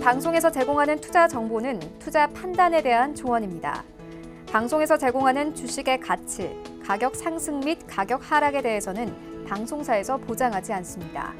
방송에서 제공하는 투자 정보는 투자 판단에 대한 조언입니다. 방송에서 제공하는 주식의 가치, 가격 상승 및 가격 하락에 대해서는 방송사에서 보장하지 않습니다.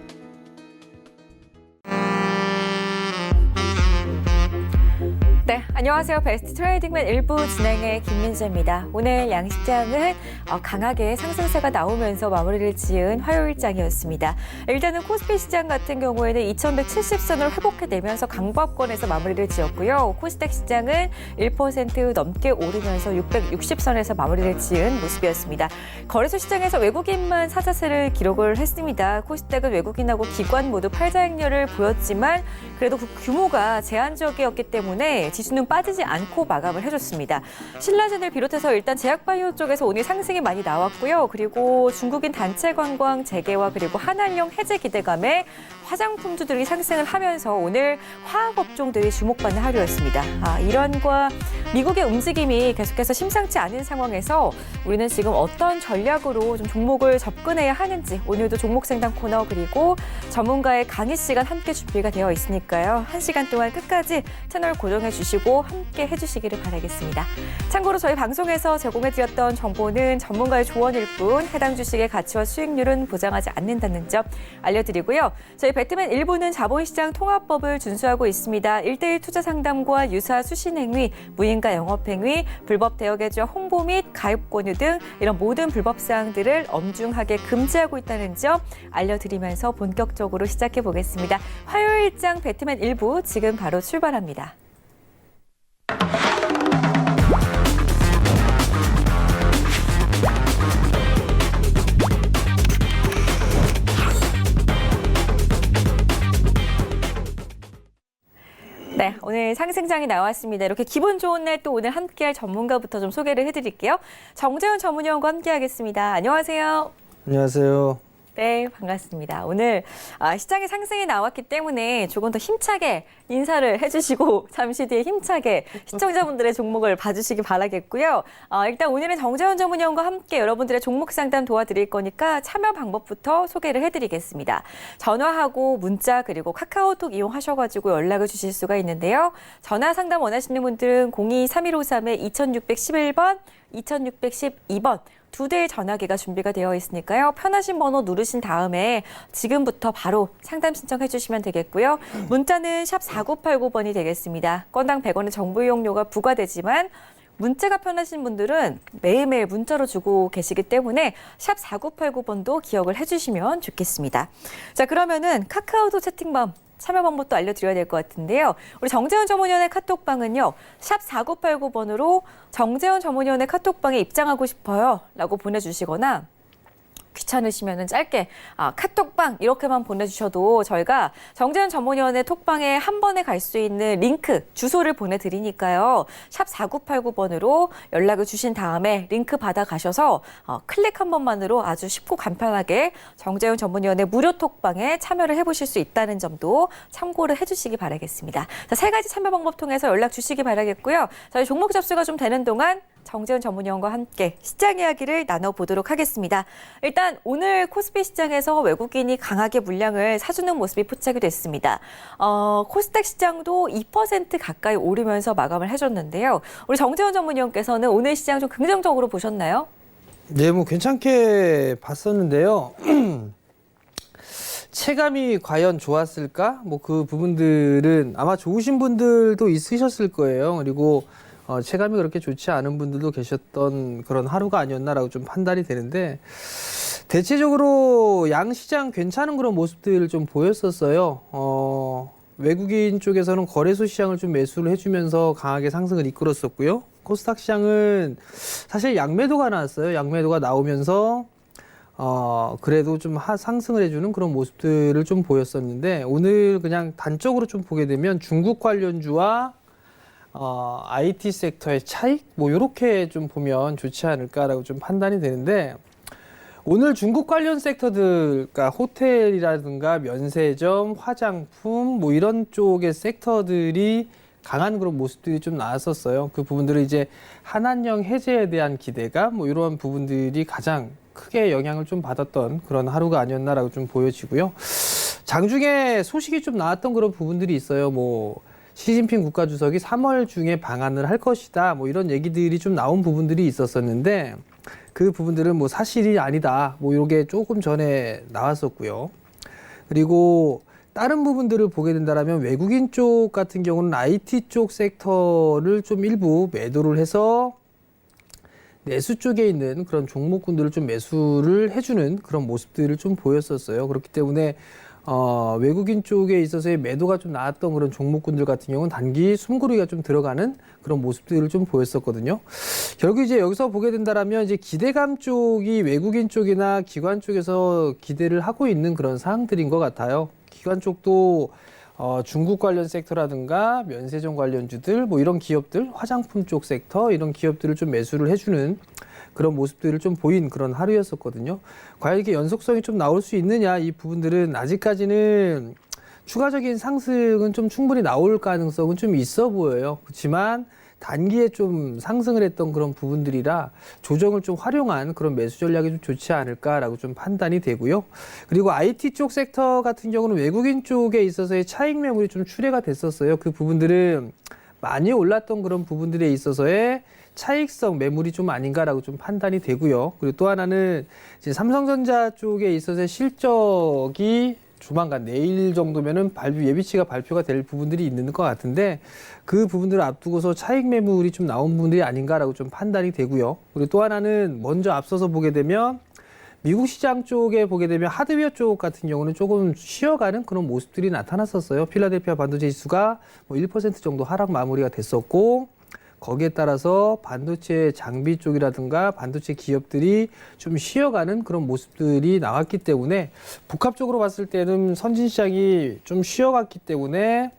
네, 안녕하세요. 베스트 트레이딩맨 1부 진행의 김민재입니다. 오늘 양시장은 강하게 상승세가 나오면서 마무리를 지은 화요일장이었습니다. 일단은 코스피 시장 같은 경우에는 2170선을 회복해내면서 강보합권에서 마무리를 지었고요. 코스닥 시장은 1% 넘게 오르면서 660선에서 마무리를 지은 모습이었습니다. 거래소 시장에서 외국인만 사자세를 기록을 했습니다. 코스닥은 외국인하고 기관 모두 팔자행렬을 보였지만 그래도 그 규모가 제한적이었기 때문에 지수는 빠지지 않고 마감을 해줬습니다. 신라젠을 비롯해서 일단 제약바이오 쪽에서 오늘 상승이 많이 나왔고요. 그리고 중국인 단체 관광 재개와 그리고 한한령 해제 기대감에 화장품주들이 상승을 하면서 오늘 화학업종들이 주목받는 하루였습니다. 이란과 미국의 움직임이 계속해서 심상치 않은 상황에서 우리는 지금 어떤 전략으로 좀 종목을 접근해야 하는지 오늘도 종목 상담 코너 그리고 전문가의 강의 시간 함께 준비가 되어 있으니까요. 1시간 동안 끝까지 채널 고정해 주시고 함께 해주시기를 바라겠습니다. 참고로 저희 방송에서 제공해드렸던 정보는 전문가의 조언일 뿐 해당 주식의 가치와 수익률은 보장하지 않는다는 점 알려드리고요. 저희 배트맨 1부는 자본시장 통합법을 준수하고 있습니다. 1:1 투자 상담과 유사 수신행위, 무인가 영업행위, 불법 대여계좌 홍보 및 가입 권유 등 이런 모든 불법 사항들을 엄중하게 금지하고 있다는 점 알려드리면서 본격적으로 시작해 보겠습니다. 화요일장 배트맨 1부 지금 바로 출발합니다. 네, 오늘 상승장이 나왔습니다. 이렇게 기분 좋은 날 또 오늘 함께할 전문가부터 좀 소개를 해드릴게요. 정재훈 전문위원과 함께하겠습니다. 안녕하세요. 안녕하세요. 네, 반갑습니다. 오늘 시장의 상승이 나왔기 때문에 조금 더 힘차게 인사를 해주시고 잠시 뒤에 힘차게 시청자분들의 종목을 봐주시기 바라겠고요. 일단 오늘은 정재훈 전문위원과 함께 여러분들의 종목 상담 도와드릴 거니까 참여 방법부터 소개를 해드리겠습니다. 전화하고 문자 그리고 카카오톡 이용하셔가지고 연락을 주실 수가 있는데요. 전화 상담 원하시는 분들은 02-3153-2611번, 2612번 두 대의 전화기가 준비가 되어 있으니까요. 편하신 번호 누르신 다음에 지금부터 바로 상담 신청해 주시면 되겠고요. 문자는 샵 4989번이 되겠습니다. 건당 100원의 정보 이용료가 부과되지만 문자가 편하신 분들은 매일매일 문자로 주고 계시기 때문에 샵 4989번도 기억을 해주시면 좋겠습니다. 자, 그러면은 카카오톡 채팅방 참여 방법도 알려드려야 될 것 같은데요. 우리 정재훈 전문위원의 카톡방은요. 샵 4989번으로 정재훈 전문위원의 카톡방에 입장하고 싶어요 라고 보내주시거나 귀찮으시면 짧게 카톡방 이렇게만 보내주셔도 저희가 정재훈 전문위원의 톡방에 한 번에 갈 수 있는 링크, 주소를 보내드리니까요. 샵 4989번으로 연락을 주신 다음에 링크 받아가셔서 클릭 한 번만으로 아주 쉽고 간편하게 정재훈 전문위원의 무료 톡방에 참여를 해보실 수 있다는 점도 참고를 해주시기 바라겠습니다. 자, 3가지 참여 방법 통해서 연락 주시기 바라겠고요. 저희 종목 접수가 좀 되는 동안 정재훈 전문위원과 함께 시장 이야기를 나눠보도록 하겠습니다. 일단 오늘 코스피 시장에서 외국인이 강하게 물량을 사주는 모습이 포착이 됐습니다. 코스닥 시장도 2% 가까이 오르면서 마감을 해줬는데요. 우리 정재훈 전문위원께서는 오늘 시장 좀 긍정적으로 보셨나요? 네, 뭐 괜찮게 봤었는데요. 체감이 과연 좋았을까? 뭐 그 부분들은 아마 좋으신 분들도 있으셨을 거예요. 그리고 체감이 그렇게 좋지 않은 분들도 계셨던 그런 하루가 아니었나라고 좀 판단이 되는데 대체적으로 양시장 괜찮은 그런 모습들을 좀 보였었어요. 외국인 쪽에서는 거래소 시장을 좀 매수를 해주면서 강하게 상승을 이끌었었고요. 코스닥 시장은 사실 양매도가 나왔어요. 양매도가 나오면서 그래도 좀 상승을 해주는 그런 모습들을 좀 보였었는데 오늘 그냥 단적으로 좀 보게 되면 중국 관련주와 IT 섹터의 차익? 뭐, 요렇게 좀 보면 좋지 않을까라고 좀 판단이 되는데, 오늘 중국 관련 섹터들, 그러니까 호텔이라든가 면세점, 화장품, 뭐 이런 쪽의 섹터들이 강한 그런 모습들이 좀 나왔었어요. 그 부분들은 이제 한한령 해제에 대한 기대감, 뭐 이런 부분들이 가장 크게 영향을 좀 받았던 그런 하루가 아니었나라고 좀 보여지고요. 장중에 소식이 좀 나왔던 그런 부분들이 있어요. 뭐, 시진핑 국가주석이 3월 중에 방한을 할 것이다. 뭐 이런 얘기들이 좀 나온 부분들이 있었었는데 그 부분들은 뭐 사실이 아니다. 뭐 이게 조금 전에 나왔었고요. 그리고 다른 부분들을 보게 된다면 외국인 쪽 같은 경우는 IT 쪽 섹터를 좀 일부 매도를 해서 내수 쪽에 있는 그런 종목군들을 좀 매수를 해주는 그런 모습들을 좀 보였었어요. 그렇기 때문에 외국인 쪽에 있어서의 매도가 좀 나왔던 그런 종목군들 같은 경우는 단기 숨고르기가 좀 들어가는 그런 모습들을 좀 보였었거든요. 결국 이제 여기서 보게 된다면 이제 기대감 쪽이 외국인 쪽이나 기관 쪽에서 기대를 하고 있는 그런 사항들인 것 같아요. 기관 쪽도 중국 관련 섹터라든가 면세점 관련주들 뭐 이런 기업들, 화장품 쪽 섹터 이런 기업들을 좀 매수를 해주는 그런 모습들을 좀 보인 그런 하루였었거든요. 과연 이게 연속성이 좀 나올 수 있느냐, 이 부분들은 아직까지는 추가적인 상승은 좀 충분히 나올 가능성은 좀 있어 보여요. 그렇지만 단기에 좀 상승을 했던 그런 부분들이라 조정을 좀 활용한 그런 매수 전략이 좀 좋지 않을까라고 좀 판단이 되고요. 그리고 IT 쪽 섹터 같은 경우는 외국인 쪽에 있어서의 차익 매물이 좀 출회가 됐었어요. 그 부분들은 많이 올랐던 그런 부분들에 있어서의 차익성 매물이 좀 아닌가라고 좀 판단이 되고요. 그리고 또 하나는 이제 삼성전자 쪽에 있어서의 실적이 조만간 내일 정도면은 예비치가 발표가 될 부분들이 있는 것 같은데 그 부분들을 앞두고서 차익 매물이 좀 나온 부분들이 아닌가라고 좀 판단이 되고요. 그리고 또 하나는 먼저 앞서서 보게 되면 미국 시장 쪽에 보게 되면 하드웨어 쪽 같은 경우는 조금 쉬어가는 그런 모습들이 나타났었어요. 필라델피아 반도체 지수가 뭐 1% 정도 하락 마무리가 됐었고 거기에 따라서 반도체 장비 쪽이라든가 반도체 기업들이 좀 쉬어가는 그런 모습들이 나왔기 때문에 복합적으로 봤을 때는 선진 시장이 좀 쉬어갔기 때문에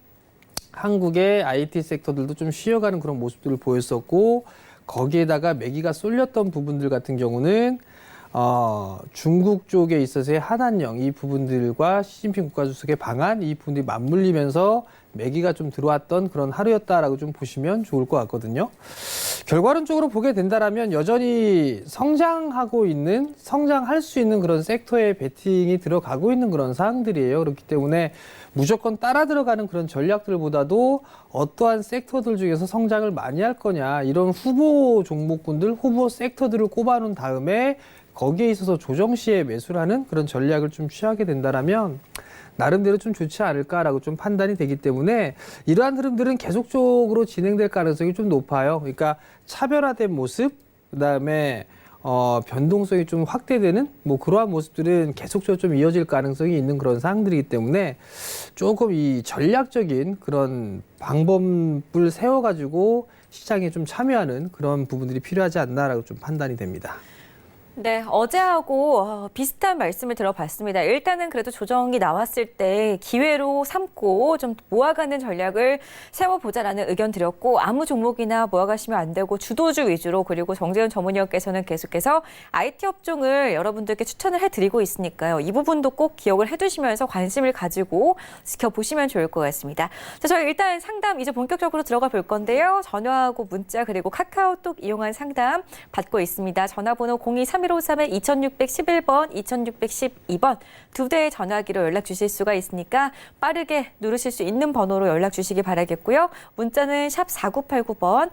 한국의 IT 섹터들도 좀 쉬어가는 그런 모습들을 보였었고 거기에다가 매기가 쏠렸던 부분들 같은 경우는 중국 쪽에 있어서의 한한령 이 부분들과 시진핑 국가주석의 방한 이 부분들이 맞물리면서 매기가 좀 들어왔던 그런 하루였다라고 좀 보시면 좋을 것 같거든요. 결과론적으로 보게 된다면 여전히 성장할 수 있는 그런 섹터에 베팅이 들어가고 있는 그런 사항들이에요. 그렇기 때문에 무조건 따라 들어가는 그런 전략들보다도 어떠한 섹터들 중에서 성장을 많이 할 거냐 이런 후보 종목군들, 후보 섹터들을 꼽아놓은 다음에 거기에 있어서 조정 시에 매수를 하는 그런 전략을 좀 취하게 된다면 나름대로 좀 좋지 않을까라고 좀 판단이 되기 때문에 이러한 흐름들은 계속적으로 진행될 가능성이 좀 높아요. 그러니까 차별화된 모습, 그다음에 변동성이 좀 확대되는 뭐 그러한 모습들은 계속적으로 좀 이어질 가능성이 있는 그런 사항들이기 때문에 조금 이 전략적인 그런 방법을 세워가지고 시장에 좀 참여하는 그런 부분들이 필요하지 않나라고 좀 판단이 됩니다. 네, 어제하고 비슷한 말씀을 들어봤습니다. 일단은 그래도 조정이 나왔을 때 기회로 삼고 좀 모아가는 전략을 세워보자라는 의견 드렸고 아무 종목이나 모아가시면 안 되고 주도주 위주로 그리고 정재훈 전문위원께서는 계속해서 IT 업종을 여러분들께 추천을 해드리고 있으니까요. 이 부분도 꼭 기억을 해두시면서 관심을 가지고 지켜보시면 좋을 것 같습니다. 자, 저희 일단 상담 이제 본격적으로 들어가 볼 건데요. 전화하고 문자 그리고 카카오톡 이용한 상담 받고 있습니다. 전화번호 023-2611번, 2612번 두 대의 전화기로 연락 주실 수가 있으니까 빠르게 누르실 수 있는 번호로 연락 주시기 바라겠고요. 문자는 샵 4989번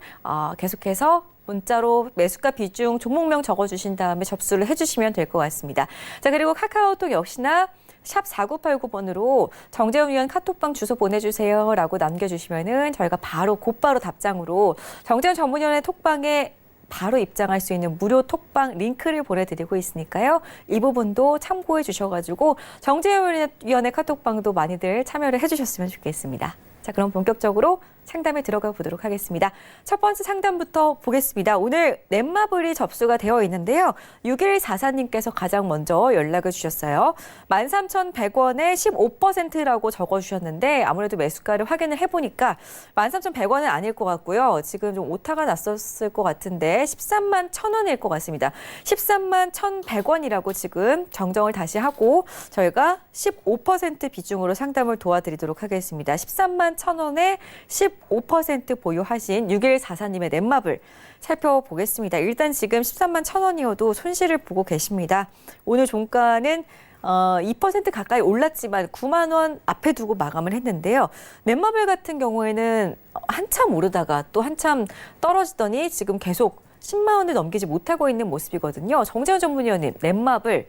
계속해서 문자로 매수가 비중, 종목명 적어주신 다음에 접수를 해주시면 될 것 같습니다. 자, 그리고 카카오톡 역시나 샵 4989번으로 정재훈 위원 카톡방 주소 보내주세요 라고 남겨주시면은 저희가 곧바로 답장으로 정재훈 전문위원의 톡방에 바로 입장할 수 있는 무료 톡방 링크를 보내드리고 있으니까요. 이 부분도 참고해 주셔가지고 정재훈 위원의 카톡방도 많이들 참여를 해주셨으면 좋겠습니다. 자, 그럼 본격적으로 상담에 들어가 보도록 하겠습니다. 첫 번째 상담부터 보겠습니다. 오늘 넷마블이 접수가 되어 있는데요. 6144님께서 가장 먼저 연락을 주셨어요. 13,100원에 15%라고 적어주셨는데 아무래도 매수가를 확인을 해보니까 13,100원은 아닐 것 같고요. 지금 좀 오타가 났었을 것 같은데 13만 1,000원일 것 같습니다. 13만 1,100원이라고 지금 정정을 다시 하고 저희가 15% 비중으로 상담을 도와드리도록 하겠습니다. 13만 1,000원에 15% 보유하신 6144님의 넷마블 살펴보겠습니다. 일단 지금 13만 1,000원이어도 손실을 보고 계십니다. 오늘 종가는 2% 가까이 올랐지만 9만 원 앞에 두고 마감을 했는데요. 넷마블 같은 경우에는 한참 오르다가 또 한참 떨어지더니 지금 계속 10만 원을 넘기지 못하고 있는 모습이거든요. 정재훈 전문위원님, 넷마블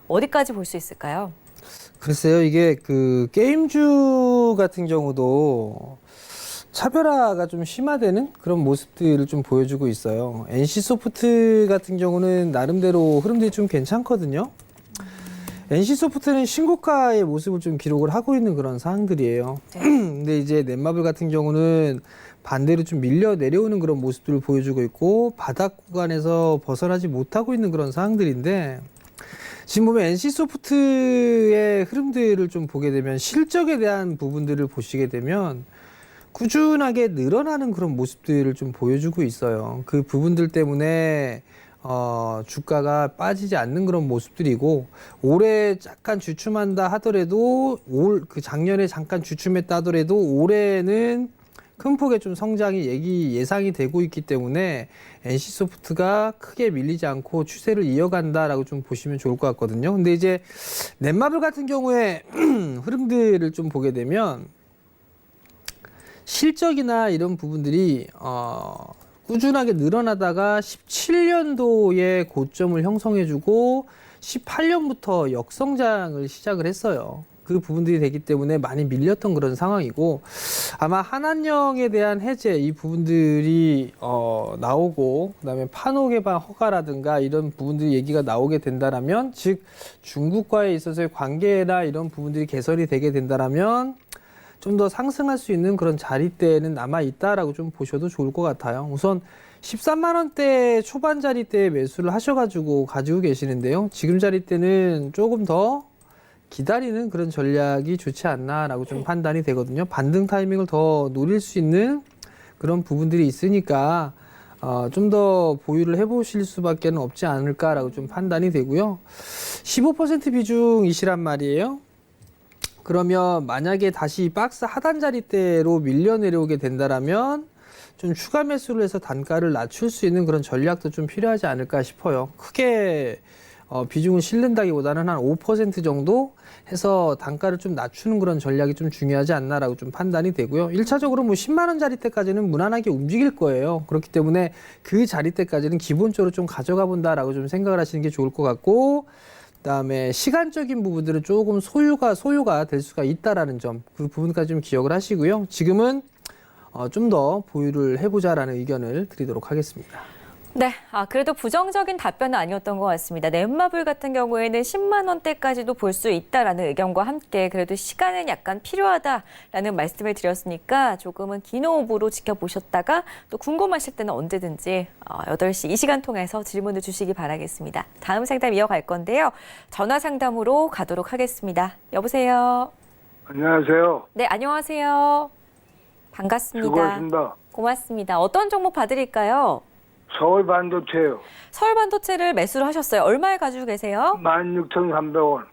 어디까지 볼 수 있을까요? 글쎄요, 이게 그 게임주 같은 경우도 차별화가 좀 심화되는 그런 모습들을 좀 보여주고 있어요. NC소프트 같은 경우는 나름대로 흐름들이 좀 괜찮거든요. NC소프트는 신고가의 모습을 좀 기록을 하고 있는 그런 상황들이에요. 네. 근데 이제 넷마블 같은 경우는 반대로 좀 밀려 내려오는 그런 모습들을 보여주고 있고 바닥 구간에서 벗어나지 못하고 있는 그런 상황들인데 지금 보면 NC소프트의 흐름들을 좀 보게 되면 실적에 대한 부분들을 보시게 되면 꾸준하게 늘어나는 그런 모습들을 좀 보여주고 있어요. 그 부분들 때문에 주가가 빠지지 않는 그런 모습들이고 올해 약간 주춤한다 하더라도 그 작년에 잠깐 주춤했다 하더라도 올해는 큰 폭의 좀 성장이 예상이 되고 있기 때문에 NC소프트가 크게 밀리지 않고 추세를 이어간다라고 좀 보시면 좋을 것 같거든요. 근데 이제 넷마블 같은 경우에 흐름들을 좀 보게 되면 실적이나 이런 부분들이 꾸준하게 늘어나다가 17년도에 고점을 형성해주고 18년부터 역성장을 시작을 했어요. 그 부분들이 되기 때문에 많이 밀렸던 그런 상황이고 아마 한한령에 대한 해제 이 부분들이 나오고 그다음에 판호 개발 허가라든가 이런 부분들이 얘기가 나오게 된다라면 즉 중국과에 있어서의 관계나 이런 부분들이 개선이 되게 된다라면 좀 더 상승할 수 있는 그런 자리대는 남아 있다라고 좀 보셔도 좋을 것 같아요. 우선 13만 원대 초반 자리대에 매수를 하셔가지고 가지고 계시는데요. 지금 자리대는 조금 더 기다리는 그런 전략이 좋지 않나라고 좀 판단이 되거든요. 반등 타이밍을 더 노릴 수 있는 그런 부분들이 있으니까 좀 더 보유를 해보실 수밖에 없지 않을까라고 좀 판단이 되고요. 15% 비중이시란 말이에요. 그러면 만약에 다시 박스 하단 자리대로 밀려 내려오게 된다라면 좀 추가 매수를 해서 단가를 낮출 수 있는 그런 전략도 좀 필요하지 않을까 싶어요. 크게 비중을 실른다기보다는 한 5% 정도 해서 단가를 좀 낮추는 그런 전략이 좀 중요하지 않나라고 좀 판단이 되고요. 1차적으로 뭐 10만 원 자리대까지는 무난하게 움직일 거예요. 그렇기 때문에 그 자리대까지는 기본적으로 좀 가져가 본다라고 좀 생각을 하시는 게 좋을 것 같고 그다음에 시간적인 부분들은 조금 소요가 될 수가 있다라는 점, 그 부분까지 좀 기억을 하시고요. 지금은 좀 더 보유를 해보자라는 의견을 드리도록 하겠습니다. 네, 그래도 부정적인 답변은 아니었던 것 같습니다. 넷마블 같은 경우에는 10만 원대까지도 볼 수 있다라는 의견과 함께 그래도 시간은 약간 필요하다라는 말씀을 드렸으니까 조금은 긴 호흡으로 지켜보셨다가 또 궁금하실 때는 언제든지 8시 이 시간 통해서 질문을 주시기 바라겠습니다. 다음 상담 이어갈 건데요. 전화 상담으로 가도록 하겠습니다. 여보세요. 안녕하세요. 네, 안녕하세요. 반갑습니다. 수고하십니다. 고맙습니다. 어떤 종목 봐드릴까요? 서울 반도체요. 서울 반도체를 매수를 하셨어요. 얼마에 가지고 계세요? 16,300원.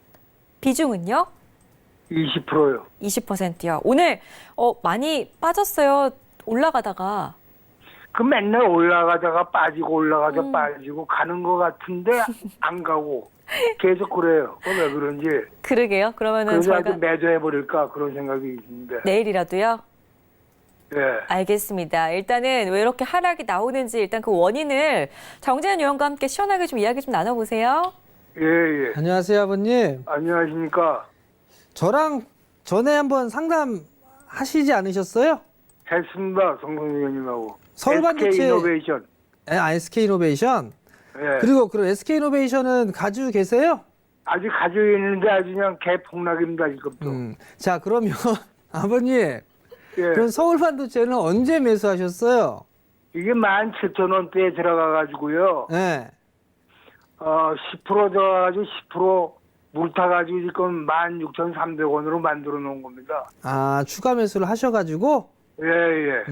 비중은요? 20%요. 20%요. 오늘 많이 빠졌어요. 올라가다가. 그 맨날 올라가다가 빠지고 올라가다가 빠지고 가는 것 같은데 안 가고 계속 그래요. 왜 그런지. 그러게요. 그러면은 그래서 저희가 아주 매도해버릴까 그런 생각이 있는데. 내일이라도요? 네. 알겠습니다. 일단은 왜 이렇게 하락이 나오는지 일단 그 원인을 정재현 의원과 함께 시원하게 좀 이야기 좀 나눠보세요. 예. 안녕하세요, 아버님. 안녕하십니까. 저랑 전에 한번 상담하시지 않으셨어요? 했습니다. 성성 의원님하고. 서울 반도체 SK이노베이션. SK이노베이션. 예. 그리고 그럼 SK이노베이션은 가지고 계세요? 아직 가지고 있는데 아주 그냥 개폭락입니다. 지금도. 자, 그러면 아버님, 예. 그럼 서울 반도체는 언제 매수하셨어요? 이게 17,000원대에 들어가가지고요. 네. 10% 들어가가지고 10% 물타가지고 지금 16,300원으로 만들어 놓은 겁니다. 아, 추가 매수를 하셔가지고? 예.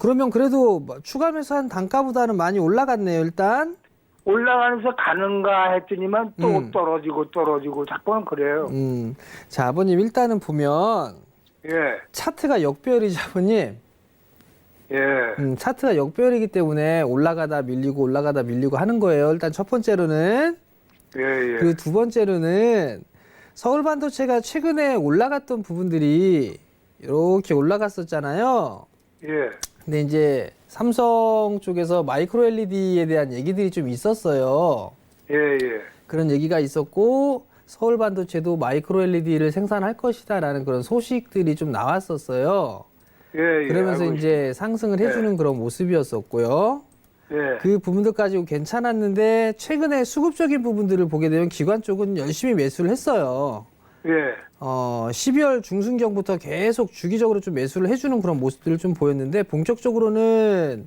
그러면 그래도 뭐 추가 매수한 단가보다는 많이 올라갔네요, 일단. 올라가면서 가는가 했더니만 또 떨어지고 자꾸만 그래요. 자, 아버님, 일단은 보면 예. 차트가 역배열이죠, 아버님. 예. 차트가 역배열이기 때문에 올라가다 밀리고 하는 거예요. 일단 첫 번째로는. 예. 그리고 두 번째로는 서울 반도체가 최근에 올라갔던 부분들이 이렇게 올라갔었잖아요. 예. 근데 이제 삼성 쪽에서 마이크로 LED에 대한 얘기들이 좀 있었어요. 예, 예. 그런 얘기가 있었고 서울 반도체도 마이크로 LED를 생산할 것이다라는 그런 소식들이 좀 나왔었어요. 예, 예. 그러면서 알고 이제 상승을 해주는 그런 모습이었었고요. 예. 그 부분들까지 괜찮았는데 최근에 수급적인 부분들을 보게 되면 기관 쪽은 열심히 매수를 했어요. 예. 12월 중순경부터 계속 주기적으로 좀 매수를 해주는 그런 모습들을 좀 보였는데 본격적으로는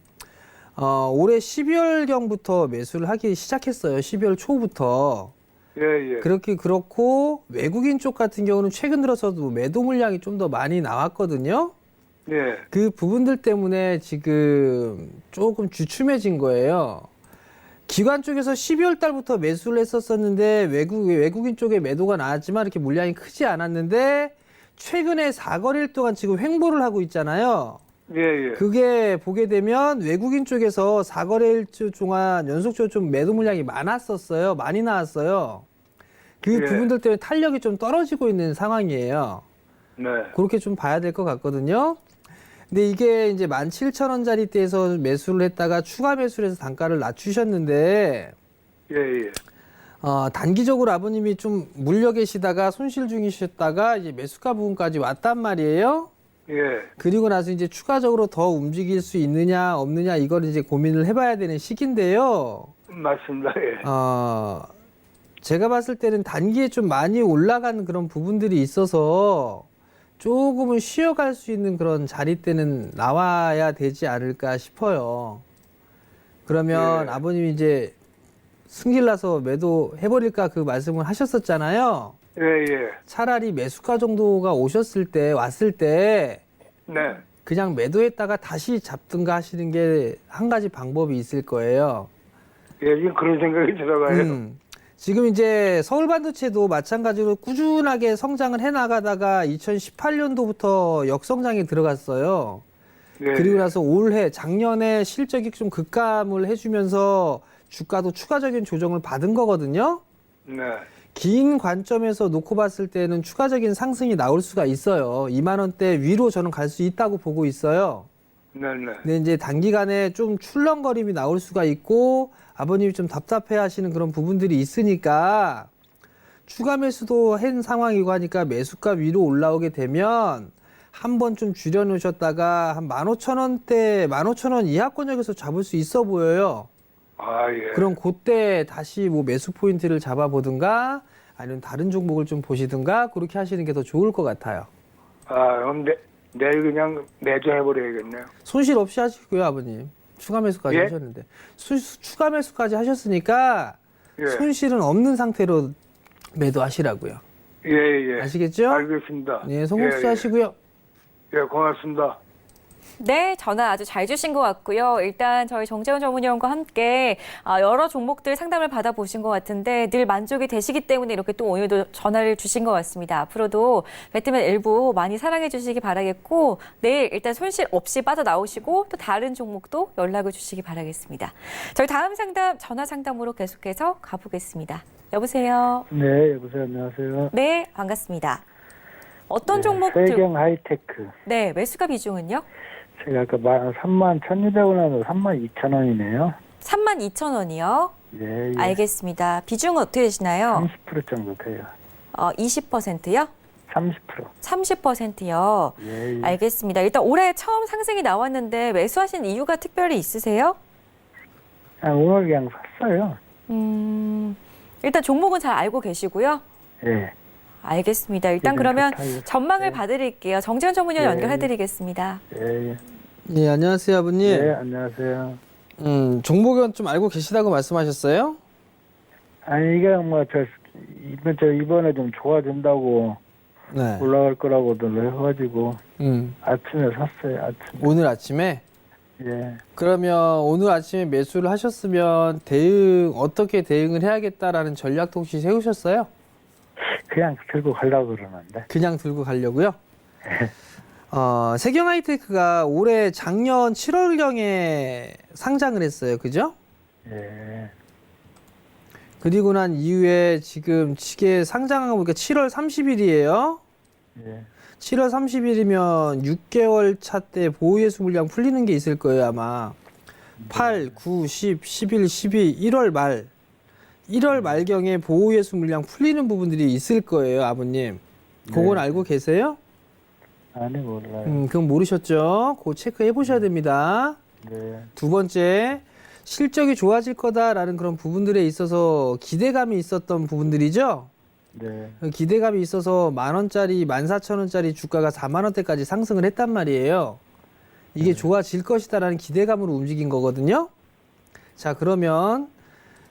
올해 12월경부터 매수를 하기 시작했어요. 12월 초부터. 예, 예. 그렇고 외국인 쪽 같은 경우는 최근 들어서도 매도 물량이 좀 더 많이 나왔거든요. 예. 그 부분들 때문에 지금 조금 주춤해진 거예요. 기관 쪽에서 12월 달부터 매수를 했었었는데 외국인 쪽에 매도가 나왔지만 이렇게 물량이 크지 않았는데 최근에 4거래일 동안 지금 횡보를 하고 있잖아요. 예, 예. 그게 보게 되면 외국인 쪽에서 4거래일 동안 연속적으로 좀 매도 물량이 많았었어요. 많이 나왔어요. 그 예. 부분들 때문에 탄력이 좀 떨어지고 있는 상황이에요. 네. 그렇게 좀 봐야 될 것 같거든요. 근데 이게 이제 17,000원짜리대에서 매수를 했다가 추가 매수를 해서 단가를 낮추셨는데, 예, 예. 단기적으로 아버님이 좀 물려 계시다가 손실 중이셨다가 이제 매수가 부분까지 왔단 말이에요. 예. 그리고 나서 이제 추가적으로 더 움직일 수 있느냐, 없느냐, 이걸 이제 고민을 해봐야 되는 시기인데요. 맞습니다. 예. 제가 봤을 때는 단기에 좀 많이 올라간 그런 부분들이 있어서 조금은 쉬어갈 수 있는 그런 자리대는 나와야 되지 않을까 싶어요. 그러면 예. 아버님이 이제 승질나서 매도해버릴까 그 말씀을 하셨었잖아요. 예, 예. 차라리 매수가 정도가 왔을 때 네. 그냥 매도했다가 다시 잡든가 하시는 게 한 가지 방법이 있을 거예요. 예, 지금 그런 생각이 들어가요. 지금 이제 서울 반도체도 마찬가지로 꾸준하게 성장을 해 나가다가 2018년도부터 역성장에 들어갔어요. 예. 그리고 나서 작년에 실적이 좀 급감을 해주면서 주가도 추가적인 조정을 받은 거거든요. 네. 긴 관점에서 놓고 봤을 때는 추가적인 상승이 나올 수가 있어요. 2만 원대 위로 저는 갈 수 있다고 보고 있어요. 네, 네. 근데 이제 단기간에 좀 출렁거림이 나올 수가 있고 아버님이 좀 답답해 하시는 그런 부분들이 있으니까 추가 매수도 한 상황이고 하니까 매수가 위로 올라오게 되면 한번 좀 줄여놓으셨다가 한 15,000원대, 15,000원 이하권역에서 잡을 수 있어 보여요. 아, 예. 그럼 그때 다시 뭐 매수 포인트를 잡아보든가 아니면 다른 종목을 좀 보시든가 그렇게 하시는 게 더 좋을 것 같아요. 아, 그럼 내일 그냥 매도해버려야겠네요. 손실 없이 하시고요, 아버님. 추가 매수까지 예? 하셨는데. 추가 매수까지 하셨으니까 예. 손실은 없는 상태로 매도하시라고요. 예, 예. 아시겠죠? 알겠습니다. 네, 성공수 하시고요. 예, 고맙습니다. 네, 전화 아주 잘 주신 것 같고요. 일단 저희 정재훈 전문위원과 함께 여러 종목들 상담을 받아보신 것 같은데 늘 만족이 되시기 때문에 이렇게 또 오늘도 전화를 주신 것 같습니다. 앞으로도 배트맨 일부 많이 사랑해 주시기 바라겠고 내일 일단 손실 없이 빠져나오시고 또 다른 종목도 연락을 주시기 바라겠습니다. 저희 다음 상담 전화 상담으로 계속해서 가보겠습니다. 여보세요? 네, 여보세요. 안녕하세요. 네, 반갑습니다. 어떤 종목 세경 하이테크. 네, 매수가 비중은요? 제가 아까 31,200원에서 32,000원이네요. 32,000원이요? 예, 예. 알겠습니다. 비중은 어떻게 되시나요? 30% 정도 돼요. 20%요? 30%. 30%요? 예, 예. 알겠습니다. 일단 올해 처음 상승이 나왔는데 매수하신 이유가 특별히 있으세요? 오늘 그냥 샀어요. 일단 종목은 잘 알고 계시고요. 예. 알겠습니다. 일단 예, 그러면 좋다요. 전망을 네. 봐드릴게요. 정재현 전문위원 예, 연결해드리겠습니다. 예, 예. 네, 안녕하세요, 아버님. 예, 안녕하세요. 종목은 좀 알고 계시다고 말씀하셨어요? 아니, 이게 이번에 좀 좋아진다고 네. 올라갈 거라고들 해가지고 아침에 샀어요, 아침에. 오늘 아침에? 예. 그러면 오늘 아침에 매수를 하셨으면 어떻게 대응을 해야겠다라는 전략도 혹시 세우셨어요? 그냥 들고 가려고 그러는데. 그냥 들고 가려고요? 세경 하이테크가 올해 작년 7월경에 상장을 했어요. 그죠? 예. 그리고 난 이후에 지금 시계 상장한 거 보니까 7월 30일이에요. 예. 7월 30일이면 6개월 차 때 보유예수 물량 풀리는 게 있을 거예요, 아마. 8, 9, 10, 11, 12, 1월 말. 1월 말경에 보유예수 물량 풀리는 부분들이 있을 거예요, 아버님. 그건 네. 알고 계세요? 아니, 몰라요. 그건 모르셨죠? 그거 체크해 보셔야 됩니다. 네. 두 번째, 실적이 좋아질 거다라는 그런 부분들에 있어서 기대감이 있었던 부분들이죠? 네. 그 기대감이 있어서 10,000원짜리, 14,000원짜리 주가가 40,000원대까지 상승을 했단 말이에요. 이게 좋아질 것이다라는 기대감으로 움직인 거거든요. 자, 그러면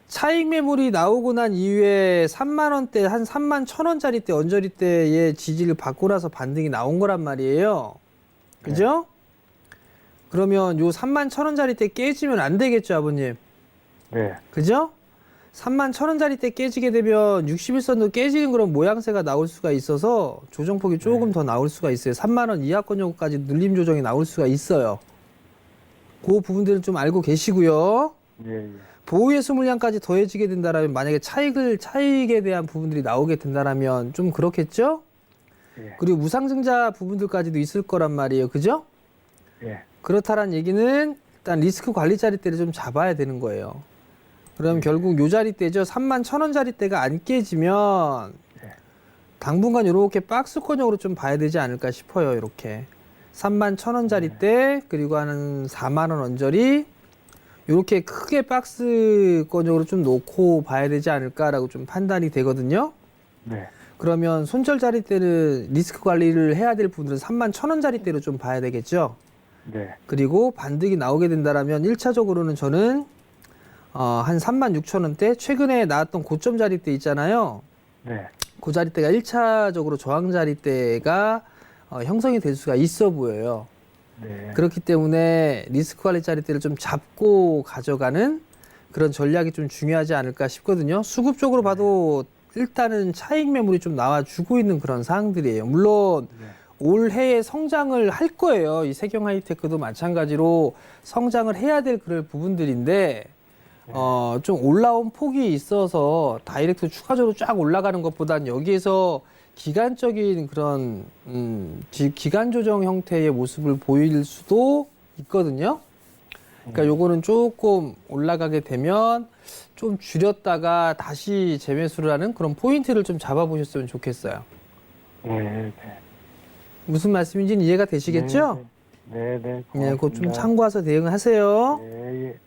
차익 매물이 나오고 난 이후에 30,000원대, 한 31,000원짜리 때, 언저리 때의 지지를 받고 나서 반등이 나온 거란 말이에요. 그죠? 그러면 요 31,000원짜리 때 깨지면 안 되겠죠, 아버님? 네. 그죠? 31,000원짜리 때 깨지게 되면 61선도 깨지는 그런 모양새가 나올 수가 있어서 조정폭이 조금 더 나올 수가 있어요. 3만원 이하권 정도까지 늘림 조정이 나올 수가 있어요. 그 부분들은 좀 알고 계시고요. 예, 예. 보유예수 물량까지 더해지게 된다라면 만약에 차익에 대한 부분들이 나오게 된다라면 좀 그렇겠죠? 예. 그리고 무상증자 부분들까지도 있을 거란 말이에요. 그죠? 예. 그렇다란 얘기는 일단 리스크 관리 자리대를 좀 잡아야 되는 거예요. 그럼 결국 요 자리대죠. 31,000원짜리대가 안 깨지면 당분간 이렇게 박스권형으로 좀 봐야 되지 않을까 싶어요. 이렇게 31,000원짜리대 그리고 한 4만 원 언저리 이렇게 크게 박스권형으로 좀 놓고 봐야 되지 않을까라고 좀 판단이 되거든요. 네. 그러면 손절짜리대는 리스크 관리를 해야 될 부분들은 31,000원짜리대로 좀 봐야 되겠죠. 네. 그리고 반등이 나오게 된다라면 1차적으로는 저는 한 36,000원대 최근에 나왔던 고점 자리대 있잖아요. 네. 그 자리대가 1차적으로 저항 자리대가 형성이 될 수가 있어 보여요. 네. 그렇기 때문에 리스크 관리 자리대를 좀 잡고 가져가는 그런 전략이 좀 중요하지 않을까 싶거든요. 수급적으로 봐도 일단은 차익 매물이 좀 나와주고 있는 그런 사항들이에요. 물론 올해에 성장을 할 거예요. 이 세경 하이테크도 마찬가지로 성장을 해야 될 그런 부분들인데 좀 올라온 폭이 있어서 다이렉트 추가적으로 쫙 올라가는 것보단 여기에서 기간적인 그런 기간 조정 형태의 모습을 보일 수도 있거든요. 그러니까 요거는 조금 올라가게 되면 좀 줄였다가 다시 재매수를 하는 그런 포인트를 좀 잡아보셨으면 좋겠어요. 네. 네. 무슨 말씀인지는 이해가 되시겠죠? 네. 네. 네, 그거 좀 고맙습니다. 참고해서 대응하세요. 네. 예.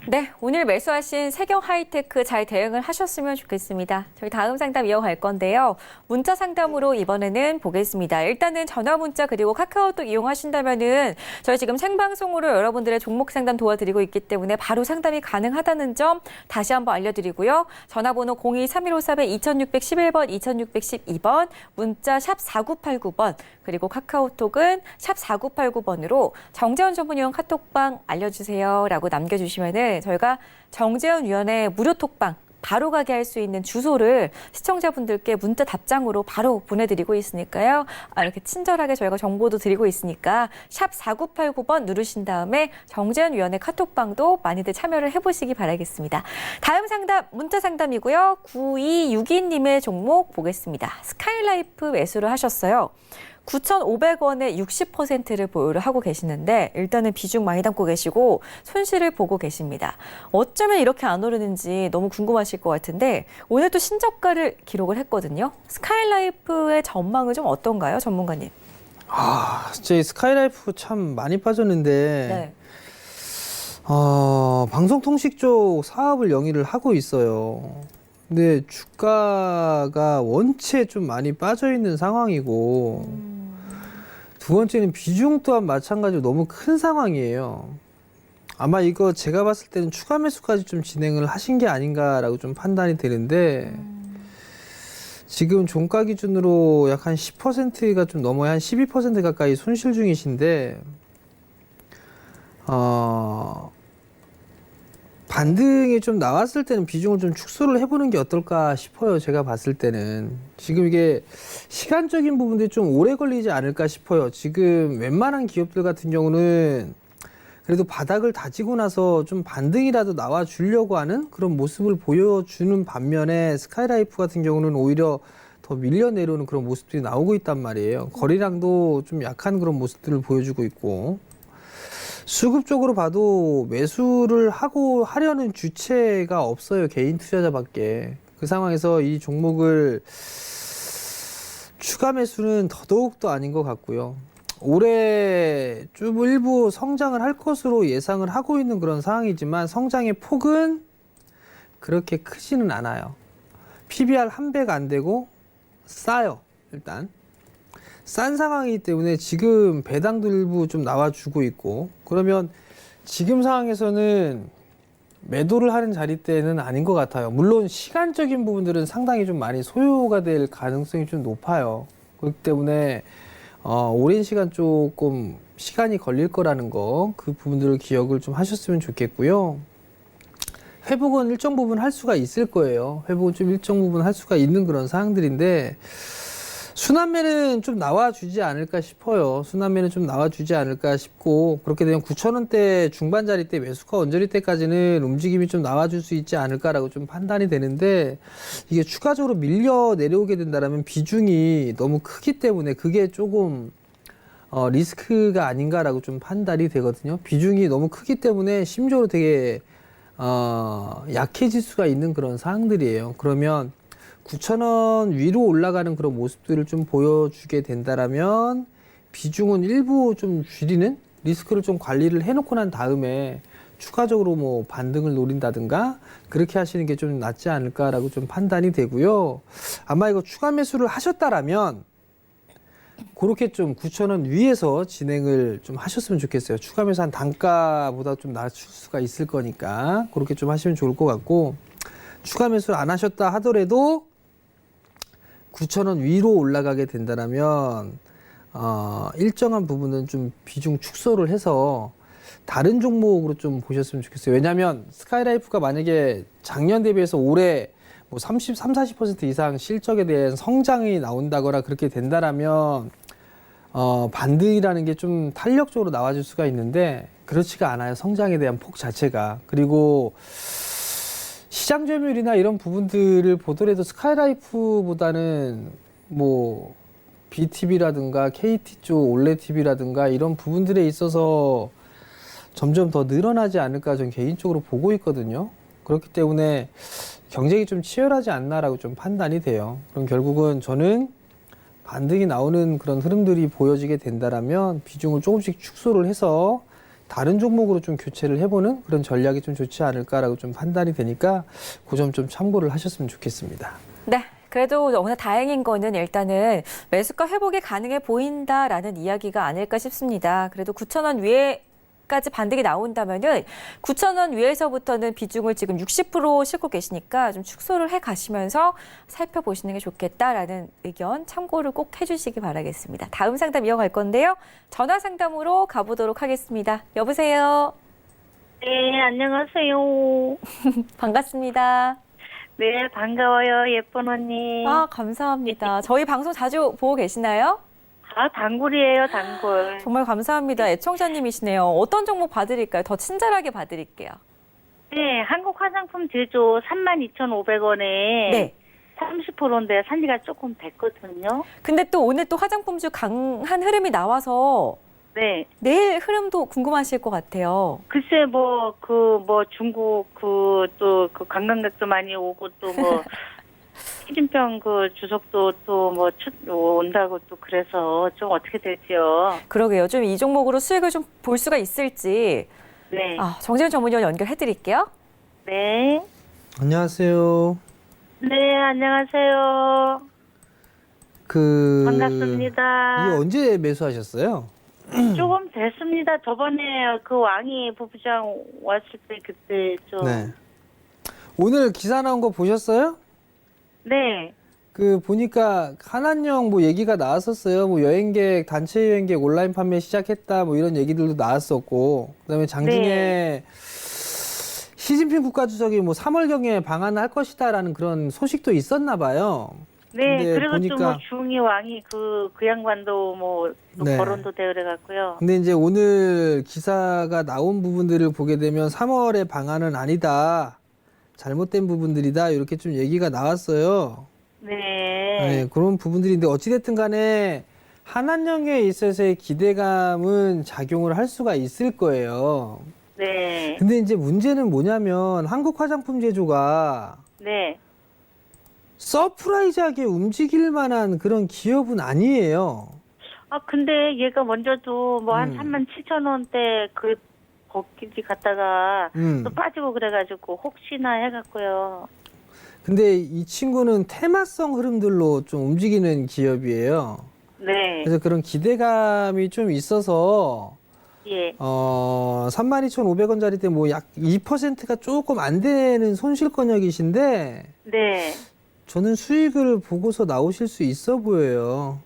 네, 오늘 매수하신 세경 하이테크 잘 대응을 하셨으면 좋겠습니다. 저희 다음 상담 이어갈 건데요. 문자 상담으로 이번에는 보겠습니다. 일단은 전화 문자 그리고 카카오톡 이용하신다면은 저희 지금 생방송으로 여러분들의 종목 상담 도와드리고 있기 때문에 바로 상담이 가능하다는 점 다시 한번 알려드리고요. 전화번호 02-3154-2611번, 2612번, 문자 샵 4989번, 그리고 카카오톡은 샵 4989번으로 정재원 전문위원 카톡방 알려주세요라고 남겨주시면은 저희가 정재원 위원의 무료 톡방 바로 가게 할 수 있는 주소를 시청자분들께 문자 답장으로 바로 보내드리고 있으니까요. 이렇게 친절하게 저희가 정보도 드리고 있으니까 샵 4989번 누르신 다음에 정재원 위원의 카톡방도 많이들 참여를 해보시기 바라겠습니다. 다음 상담 문자 상담이고요. 9262님의 종목 보겠습니다. 스카이라이프 매수를 하셨어요. 9,500원에 60%를 보유를 하고 계시는데 일단은 비중 많이 담고 계시고 손실을 보고 계십니다. 어쩌면 이렇게 안 오르는지 너무 궁금하실 것 같은데 오늘 또 신저가를 기록을 했거든요. 스카이라이프의 전망은 좀 어떤가요, 전문가님? 진짜 이 스카이라이프 참 많이 빠졌는데 네. 방송통신 쪽 사업을 영위를 하고 있어요. 근데 주가가 원체 좀 많이 빠져 있는 상황이고 두 번째는 비중 또한 마찬가지로 너무 큰 상황이에요. 아마 이거 제가 봤을 때는 추가 매수까지 좀 진행을 하신 게 아닌가라고 좀 판단이 되는데 지금 종가 기준으로 약 한 10%가 좀 넘어야 한 12% 가까이 손실 중이신데 반등이 좀 나왔을 때는 비중을 좀 축소를 해보는 게 어떨까 싶어요. 제가 봤을 때는. 지금 이게 시간적인 부분들이 좀 오래 걸리지 않을까 싶어요. 지금 웬만한 기업들 같은 경우는 그래도 바닥을 다지고 나서 좀 반등이라도 나와 주려고 하는 그런 모습을 보여주는 반면에 스카이라이프 같은 경우는 오히려 더 밀려 내려오는 그런 모습들이 나오고 있단 말이에요. 거래량도 좀 약한 그런 모습들을 보여주고 있고, 수급적으로 봐도 매수를 하려는 주체가 없어요. 개인 투자자밖에. 그 상황에서 이 종목을 추가 매수는 더더욱도 아닌 것 같고요. 올해 좀 일부 성장을 할 것으로 예상을 하고 있는 그런 상황이지만 성장의 폭은 그렇게 크지는 않아요. PBR 1배가 안 되고 싸요. 일단 싼 상황이기 때문에 지금 배당도 일부 좀 나와주고 있고, 그러면 지금 상황에서는 매도를 하는 자리대는 아닌 것 같아요. 물론 시간적인 부분들은 상당히 좀 많이 소요가 될 가능성이 좀 높아요. 그렇기 때문에 오랜 시간 조금 시간이 걸릴 거라는 거, 그 부분들을 기억을 좀 하셨으면 좋겠고요. 회복은 일정 부분 할 수가 있을 거예요. 회복은 좀 일정 부분 할 수가 있는 그런 사항들인데, 순환매는 좀 나와주지 않을까 싶어요. 순환매는 좀 나와주지 않을까 싶고, 그렇게 되면 9,000원대 중반자리 때 매수가 언저리 때까지는 움직임이 좀 나와줄 수 있지 않을까라고 좀 판단이 되는데, 이게 추가적으로 밀려 내려오게 된다면 비중이 너무 크기 때문에 그게 조금 리스크가 아닌가라고 좀 판단이 되거든요. 비중이 너무 크기 때문에 심적으로 되게 약해질 수가 있는 그런 사항들이에요. 그러면 9,000원 위로 올라가는 그런 모습들을 좀 보여주게 된다라면 비중은 일부 좀 줄이는, 리스크를 좀 관리를 해놓고 난 다음에 추가적으로 뭐 반등을 노린다든가 그렇게 하시는 게 좀 낫지 않을까라고 좀 판단이 되고요. 아마 이거 추가 매수를 하셨다라면 그렇게 좀 9,000원 위에서 진행을 좀 하셨으면 좋겠어요. 추가 매수 한 단가보다 좀 낮출 수가 있을 거니까 그렇게 좀 하시면 좋을 것 같고, 추가 매수를 안 하셨다 하더라도 9,000원 위로 올라가게 된다면 일정한 부분은 좀 비중 축소를 해서 다른 종목으로 좀 보셨으면 좋겠어요. 왜냐하면 스카이라이프가 만약에 작년 대비해서 올해 뭐 40% 이상 실적에 대한 성장이 나온다거나 그렇게 된다라면 반등이라는 게 좀 탄력적으로 나와줄 수가 있는데 그렇지가 않아요. 성장에 대한 폭 자체가. 그리고 시장 점유율이나 이런 부분들을 보더라도 스카이라이프보다는 뭐 BTV라든가 KT 쪽 올레TV라든가 이런 부분들에 있어서 점점 더 늘어나지 않을까 저는 개인적으로 보고 있거든요. 그렇기 때문에 경쟁이 좀 치열하지 않나라고 좀 판단이 돼요. 그럼 결국은 저는 반등이 나오는 그런 흐름들이 보여지게 된다라면 비중을 조금씩 축소를 해서 다른 종목으로 좀 교체를 해보는 그런 전략이 좀 좋지 않을까라고 좀 판단이 되니까 그 점 좀 참고를 하셨으면 좋겠습니다. 네. 그래도 너무나 다행인 거는 일단은 매수가 회복이 가능해 보인다라는 이야기가 아닐까 싶습니다. 그래도 9,000원 위에까지 반등이 나온다면은 9,000원 위에서부터는 비중을 지금 60% 싣고 계시니까 좀 축소를 해 가시면서 살펴보시는 게 좋겠다라는 의견 참고를 꼭 해주시기 바라겠습니다. 다음 상담 이어갈 건데요. 전화 상담으로 가보도록 하겠습니다. 여보세요. 네, 안녕하세요. 반갑습니다. 네, 반가워요, 예쁜 언니. 아, 감사합니다. 저희 방송 자주 보고 계시나요? 아, 단골이에요, 단골. 정말 감사합니다. 애청자님이시네요. 어떤 종목 봐드릴까요? 더 친절하게 봐드릴게요. 네, 한국 화장품 제조 32,500원에 네. 30%인데 산지가 조금 됐거든요. 근데 또 오늘 또 화장품주 강한 흐름이 나와서 네. 내일 흐름도 궁금하실 것 같아요. 글쎄, 중국, 또 관광객도 많이 오고, 또 시진핑 주석도 또 온다고 또 그래서 좀 어떻게 될지요. 그러게요. 좀 이 종목으로 수익을 좀 볼 수가 있을지. 네. 정재훈 전문위원 연결해 드릴게요. 네. 안녕하세요. 네, 안녕하세요. 반갑습니다. 이거 언제 매수하셨어요? 조금 됐습니다. 저번에 그 왕이 부부장 왔을 때 그때 좀. 네. 오늘 기사 나온 거 보셨어요? 네. 보니까 한한령 뭐 얘기가 나왔었어요. 뭐 여행객, 단체 여행객 온라인 판매 시작했다 뭐 이런 얘기들도 나왔었고, 그다음에 장중에 네. 시진핑 국가주석이 뭐 3월경에 방한을 할 것이다라는 그런 소식도 있었나 봐요. 네, 근데 그리고 또 뭐 보니까- 중이 왕이 그 양반도 뭐 또 네. 거론도 되어 그래갖고요. 근데 이제 오늘 기사가 나온 부분들을 보게 되면 3월의 방안은 아니다. 잘못된 부분들이다. 이렇게 좀 얘기가 나왔어요. 네. 네, 그런 부분들인데 어찌됐든 간에 한한령에 있어서의 기대감은 작용을 할 수가 있을 거예요. 네. 근데 이제 문제는 뭐냐면 한국 화장품 제조가 네. 서프라이즈하게 움직일 만한 그런 기업은 아니에요. 아, 근데 얘가 먼저도 뭐 한 37,000원대 그 거기지 갔다가 또 빠지고 그래가지고 혹시나 해갖고요. 근데 이 친구는 테마성 흐름들로 좀 움직이는 기업이에요. 네. 그래서 그런 기대감이 좀 있어서 예. 32,500원짜리 때 뭐 약 2%가 조금 안 되는 손실권역이신데 네. 저는 수익을 보고서 나오실 수 있어 보여요.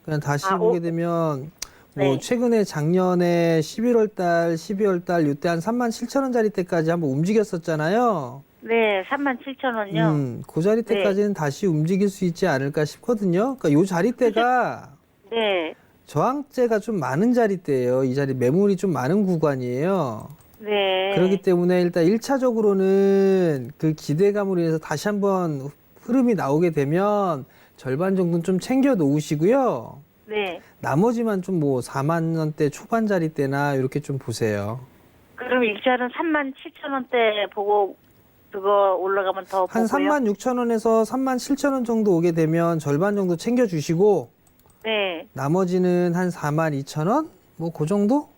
그냥 다시 보게 되면 뭐 네. 최근에 작년에 11월 달, 12월 달 이때 한 37,000원짜리 때까지 한번 움직였었잖아요. 네. 37,000원요. 그 자리 때까지는 다시 움직일 수 있지 않을까 싶거든요. 그러니까 요 자리 때가 네. 저항제가 좀 많은 자리대예요. 이 자리 매물이 좀 많은 구간이에요. 네. 그렇기 때문에 일단 1차적으로는 그 기대감으로 인해서 다시 한번 흐름이 나오게 되면 절반 정도는 좀 챙겨 놓으시고요. 네. 나머지만 좀 뭐 4만 원대 초반 자리대나 이렇게 좀 보세요. 그럼 일자는 37,000원대 보고 그거 올라가면 더 한 보고요? 3만 6천 원에서 3만 7천 원 정도 오게 되면 절반 정도 챙겨 주시고 네. 나머지는 한 4만 2천 원? 뭐 그 정도?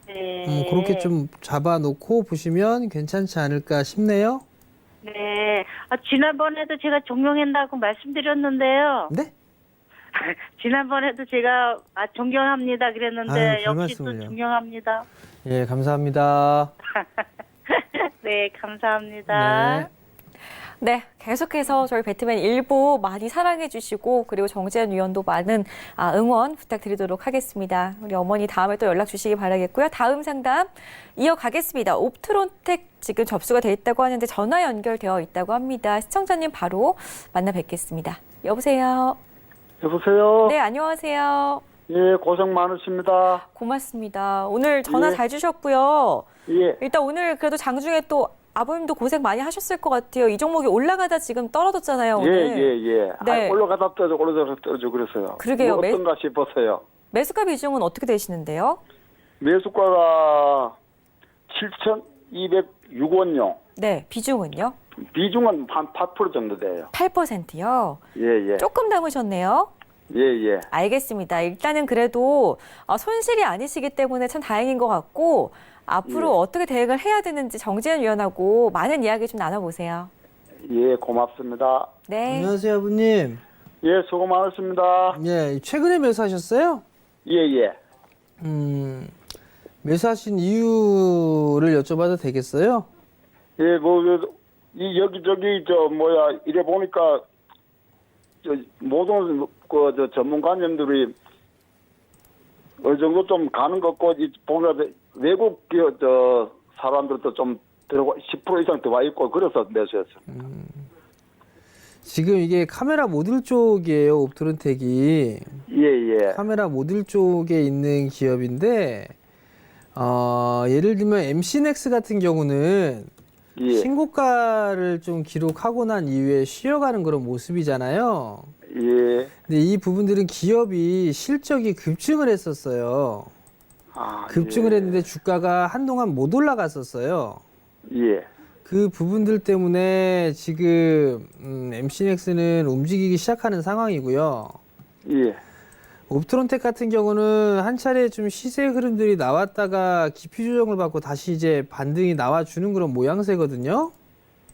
네. 그렇게 좀 잡아놓고 보시면 괜찮지 않을까 싶네요. 네. 아, 지난번에도 제가 종용한다고 말씀드렸는데요. 네? 지난번에도 제가 존경합니다 그랬는데 아유, 별 역시 또 말씀을요. 존경합니다. 예, 감사합니다. 네, 감사합니다. 네. 네, 계속해서 저희 배트맨 일부 많이 사랑해 주시고 그리고 정재현 위원도 많은 응원 부탁드리도록 하겠습니다. 우리 어머니 다음에 또 연락 주시기 바라겠고요. 다음 상담 이어가겠습니다. 옵트론텍 지금 접수가 돼 있다고 하는데 전화 연결되어 있다고 합니다. 시청자님 바로 만나 뵙겠습니다. 여보세요. 여보세요? 네, 안녕하세요. 예, 고생 많으십니다. 고맙습니다. 오늘 전화 예. 잘 주셨고요. 예, 일단 오늘 그래도 장중에 또 아버님도 고생 많이 하셨을 것 같아요. 이 종목이 올라가다 지금 떨어졌잖아요, 예, 오늘. 예. 네. 올라가다 떨어져 그랬어요. 그러게요. 뭐 어떤가 싶었어요. 매수가 비중은 어떻게 되시는데요? 매수가가 7,206원요. 네, 비중은요? 비중은 한 8% 정도 돼요. 8%요. 예, 예. 조금 남으셨네요. 예, 예. 알겠습니다. 일단은 그래도 손실이 아니시기 때문에 참 다행인 것 같고 앞으로 예. 어떻게 대응을 해야 되는지 정재현 위원하고 많은 이야기 좀 나눠보세요. 예, 고맙습니다. 네. 안녕하세요, 아버님. 예, 수고 많으십니다. 예, 최근에 매수하셨어요? 예, 예. 매수하신 이유를 여쭤봐도 되겠어요? 예, 여기저기, 이래 보니까, 모든, 전문가님들이 어느 정도 좀 가는 것 같고, 보면 외국, 사람들도 좀 들어가, 10% 이상 들어와 있고, 그래서 매수했어요. 지금 이게 카메라 모듈 쪽이에요, 옵트론텍이. 예, 예. 카메라 모듈 쪽에 있는 기업인데, 예를 들면 MC넥스 같은 경우는 예. 신고가를 좀 기록하고 난 이후에 쉬어가는 그런 모습이잖아요. 예. 근데 이 부분들은 기업이 실적이 급증을 했었어요. 아, 급증을 예. 했는데 주가가 한동안 못 올라갔었어요. 예. 그 부분들 때문에 지금 MC넥스는 움직이기 시작하는 상황이고요. 예. 옵트론텍 같은 경우는 한 차례 좀 시세 흐름들이 나왔다가 기피 조정을 받고 다시 이제 반등이 나와주는 그런 모양새거든요.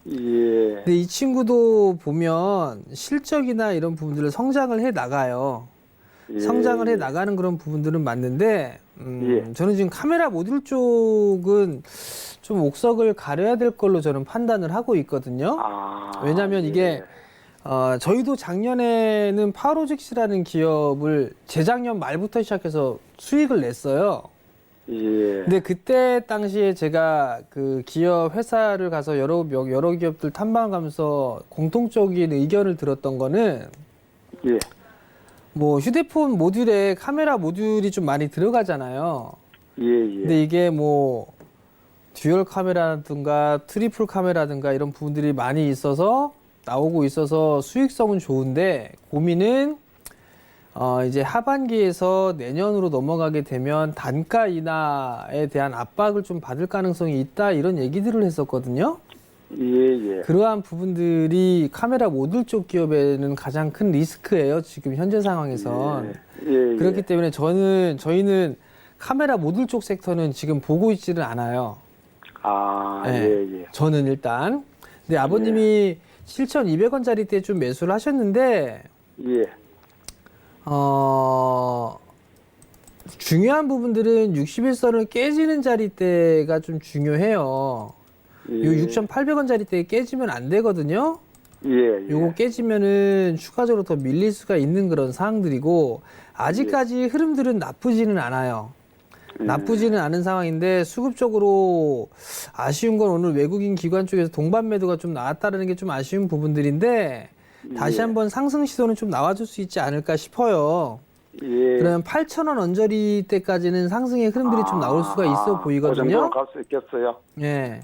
예. 근데 이 친구도 보면 실적이나 이런 부분들을 성장을 해 나가요. 예. 성장을 해 나가는 그런 부분들은 맞는데, 예. 저는 지금 카메라 모듈 쪽은 좀 옥석을 가려야 될 걸로 저는 판단을 하고 있거든요. 아. 왜냐하면 예. 이게 저희도 작년에는 파로직스라는 기업을 재작년 말부터 시작해서 수익을 냈어요. 예. 근데 그때 당시에 제가 그 기업 회사를 가서 여러 기업들 탐방하면서 공통적인 의견을 들었던 거는 예. 뭐 휴대폰 모듈에 카메라 모듈이 좀 많이 들어가잖아요. 예, 예. 근데 이게 뭐 듀얼 카메라든가 트리플 카메라든가 이런 부분들이 많이 있어서 나오고 있어서 수익성은 좋은데 고민은 이제 하반기에서 내년으로 넘어가게 되면 단가 인하에 대한 압박을 좀 받을 가능성이 있다 이런 얘기들을 했었거든요. 예, 예. 그러한 부분들이 카메라 모듈 쪽 기업에는 가장 큰 리스크예요. 지금 현재 상황에선. 예, 예. 그렇기 때문에 저희는 카메라 모듈 쪽 섹터는 지금 보고 있지는 않아요. 아, 네. 예, 예. 저는 일단. 근데 아버님이 7,200원짜리 때 좀 매수를 하셨는데 예. 중요한 부분들은 61선을 깨지는 자리대가 좀 중요해요. 예. 요 6,800원짜리 때 깨지면 안 되거든요. 예, 예. 요거 깨지면은 추가적으로 더 밀릴 수가 있는 그런 사항들이고 아직까지 흐름들은 나쁘지는 않아요. 나쁘지는 않은 상황인데 수급적으로 아쉬운 건 오늘 외국인 기관 쪽에서 동반 매도가 좀 나왔다는 게 좀 아쉬운 부분들인데 다시 한번 상승 시도는 좀 나와줄 수 있지 않을까 싶어요. 예. 그러면 8,000원 언저리 때까지는 상승의 흐름들이 좀 나올 수가 있어 그 보이거든요. 정도는 갈 수 있겠어요. 예.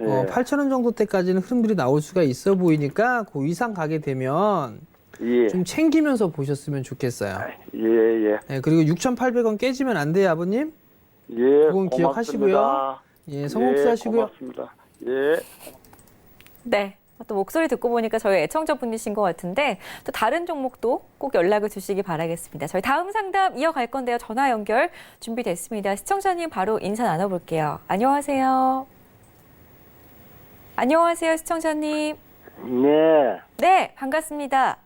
예. 8,000원 정도 때까지는 흐름들이 나올 수가 있어 보이니까 그 이상 가게 되면 예. 좀 챙기면서 보셨으면 좋겠어요. 예, 예. 예, 그리고 6,800원 깨지면 안 돼요, 아버님. 예. 그건 기억하시고요. 고맙습니다. 예, 성공투 하시고요. 고맙습니다. 예. 네. 또 목소리 듣고 보니까 저희 애청자분이신 것 같은데 또 다른 종목도 꼭 연락을 주시기 바라겠습니다. 저희 다음 상담 이어갈 건데요. 전화 연결 준비됐습니다. 시청자님 바로 인사 나눠볼게요. 안녕하세요. 안녕하세요, 시청자님. 네. 네, 반갑습니다.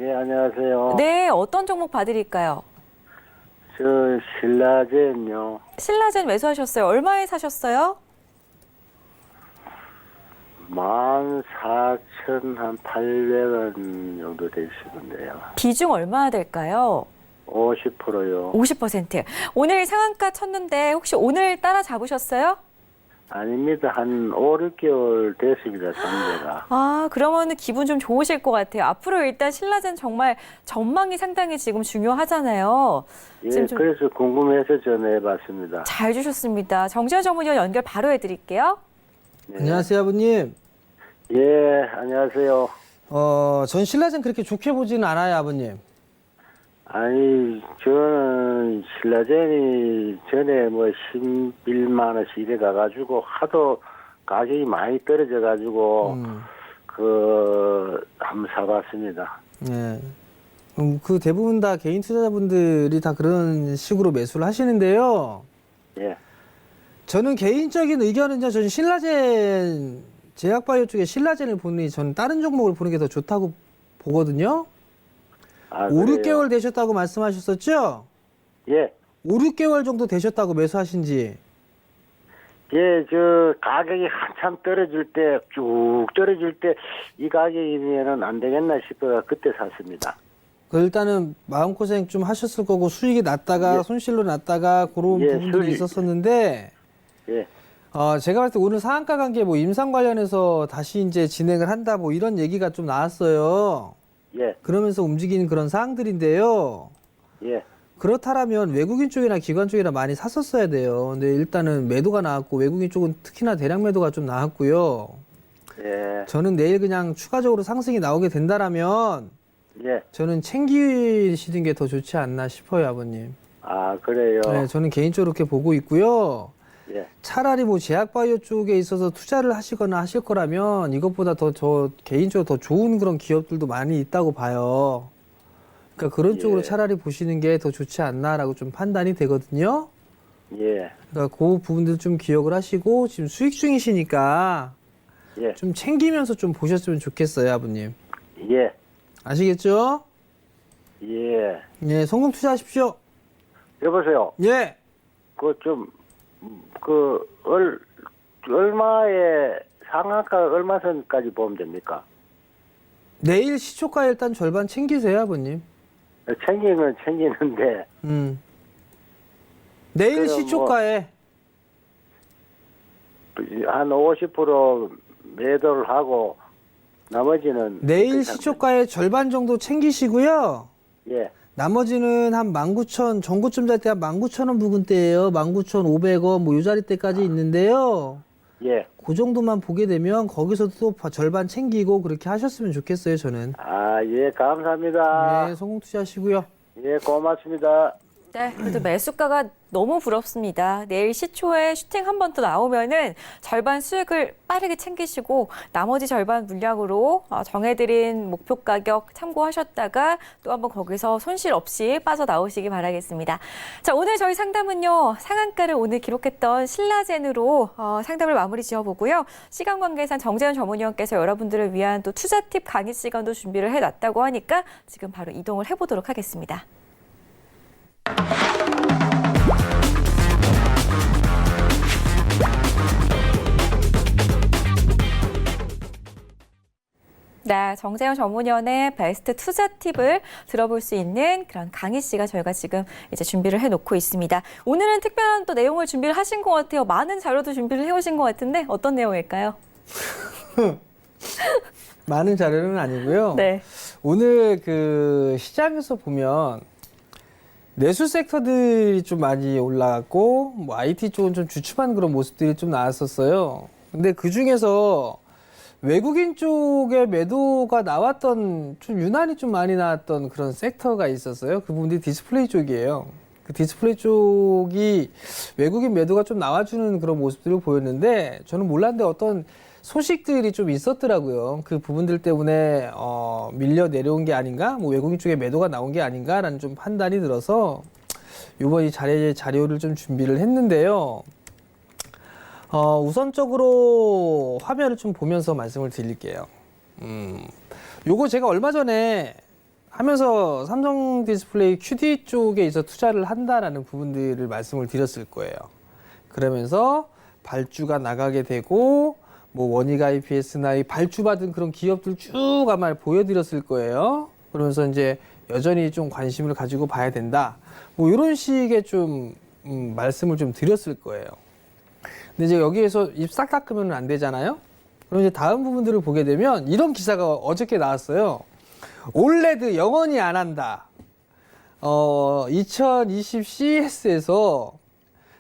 예, 안녕하세요. 네, 어떤 종목 봐드릴까요? 저 신라젠요. 신라젠 매수하셨어요. 얼마에 사셨어요? 14,800원 정도 되시던데요. 비중 얼마나 될까요? 50%요. 50%. 오늘 상한가 쳤는데 혹시 오늘 따라 잡으셨어요? 아닙니다. 한 5, 6개월 됐습니다, 상대가. 아, 그러면은 기분 좀 좋으실 것 같아요. 앞으로 일단 신라젠 정말 전망이 상당히 지금 중요하잖아요. 예, 지금 좀 그래서 궁금해서 전화해봤습니다. 잘 주셨습니다. 정재현 전문위원 연결 바로 해드릴게요. 네. 안녕하세요, 아버님. 예, 안녕하세요. 전 신라젠 그렇게 좋게 보지는 않아요, 아버님. 아니, 저는 신라젠이 전에 뭐 11만 원씩 이래 가가지고 하도 가격이 많이 떨어져가지고 한번 사봤습니다. 네. 그 대부분 다 개인 투자자분들이 다 그런 식으로 매수를 하시는데요. 예. 저는 개인적인 의견은요, 저는 신라젠, 제약바이오 쪽에 신라젠을 보니 저는 다른 종목을 보는 게 더 좋다고 보거든요. 아, 5, 그래요? 6개월 되셨다고 말씀하셨었죠? 예. 5, 6개월 정도 되셨다고 매수하신지. 예, 저 가격이 한참 떨어질 때, 쭉 떨어질 때 이 가격이면은 안 되겠나 싶어서 그때 샀습니다. 일단은 마음고생 좀 하셨을 거고 수익이 났다가 예. 손실로 났다가 그런 예, 부분들이 있었었는데 예. 제가 봤을 때 오늘 상한가 관계 뭐 임상 관련해서 다시 이제 진행을 한다 뭐 이런 얘기가 좀 나왔어요. 예. 그러면서 움직이는 그런 사항들인데요. 예. 그렇다라면 외국인 쪽이나 기관 쪽이나 많이 샀었어야 돼요. 근데 일단은 매도가 나왔고 외국인 쪽은 특히나 대량 매도가 좀 나왔고요. 예. 저는 내일 그냥 추가적으로 상승이 나오게 된다라면 예. 저는 챙기시는 게 더 좋지 않나 싶어요, 아버님. 아, 그래요? 네, 저는 개인적으로 그렇게 보고 있고요. 예. 차라리 뭐 제약바이오 쪽에 있어서 투자를 하시거나 하실 거라면 이것보다 더 저 개인적으로 더 좋은 그런 기업들도 많이 있다고 봐요. 그러니까 그런 예. 쪽으로 차라리 보시는 게 더 좋지 않나라고 좀 판단이 되거든요. 예. 그러니까 그 부분들 좀 기억을 하시고 지금 수익 중이시니까 예. 좀 챙기면서 좀 보셨으면 좋겠어요, 아버님. 예. 아시겠죠? 예. 예, 성공 투자하십시오. 여보세요. 예. 얼마에, 상한가 얼마 선까지 보면 됩니까? 내일 시초가 일단 절반 챙기세요, 아버님. 챙기면 챙기는데, 내일 그럼 시초가에 한 50% 매도를 하고, 나머지는 내일 시초가의 절반 정도 챙기시고요. 예. 나머지는 한 19,000, 전고점 잘 때 한 19,000원 부근대예요. 19,500원 뭐 요 자리대까지 있는데요. 예. 그 정도만 보게 되면 거기서도 또 절반 챙기고 그렇게 하셨으면 좋겠어요, 저는. 아, 예, 감사합니다. 네, 성공 투자하시고요. 예, 고맙습니다. 네, 그래도 매수가가 너무 부럽습니다. 내일 시초에 슈팅 한 번 더 나오면은 절반 수익을 빠르게 챙기시고 나머지 절반 물량으로 정해드린 목표 가격 참고하셨다가 또 한번 거기서 손실 없이 빠져나오시기 바라겠습니다. 자, 오늘 저희 상담은요, 상한가를 오늘 기록했던 신라젠으로 상담을 마무리 지어보고요. 시간 관계상 정재현 전문위원께서 여러분들을 위한 또 투자 팁 강의 시간도 준비를 해놨다고 하니까 지금 바로 이동을 해보도록 하겠습니다. 네, 정재현 전문위원의 베스트 투자 팁을 들어볼 수 있는 그런 강의 시간 저희가 지금 이제 준비를 해놓고 있습니다. 오늘은 특별한 또 내용을 준비를 하신 것 같아요. 많은 자료도 준비를 해오신 것 같은데 어떤 내용일까요? 많은 자료는 아니고요. 네. 오늘 그 시장에서 보면 내수 섹터들이 좀 많이 올라갔고 뭐 IT 쪽은 좀 주춤한 그런 모습들이 좀 나왔었어요. 근데 그 중에서 외국인 쪽에 매도가 나왔던 좀 유난히 좀 많이 나왔던 그런 섹터가 있었어요. 그 부분이 디스플레이 쪽이에요. 그 디스플레이 쪽이 외국인 매도가 좀 나와주는 그런 모습들을 보였는데 저는 몰랐는데 어떤 소식들이 좀 있었더라고요. 그 부분들 때문에 밀려 내려온 게 아닌가, 뭐 외국인 쪽에 매도가 나온 게 아닌가라는 좀 판단이 들어서 이번 이 자료를 좀 준비를 했는데요. 우선적으로 화면을 좀 보면서 말씀을 드릴게요. 요거 제가 얼마 전에 하면서 삼성 디스플레이 QD 쪽에 있어 투자를 한다라는 부분들을 말씀을 드렸을 거예요. 그러면서 발주가 나가게 되고 뭐 원익 IPS나 이 발주받은 그런 기업들 쭉 아마 보여드렸을 거예요. 그러면서 이제 여전히 좀 관심을 가지고 봐야 된다. 뭐 이런 식의 좀 말씀을 좀 드렸을 거예요. 근데 이제 여기에서 입 싹 닦으면 안 되잖아요. 그럼 이제 다음 부분들을 보게 되면 이런 기사가 어저께 나왔어요. 올레드 영원히 안 한다. 2020 CES에서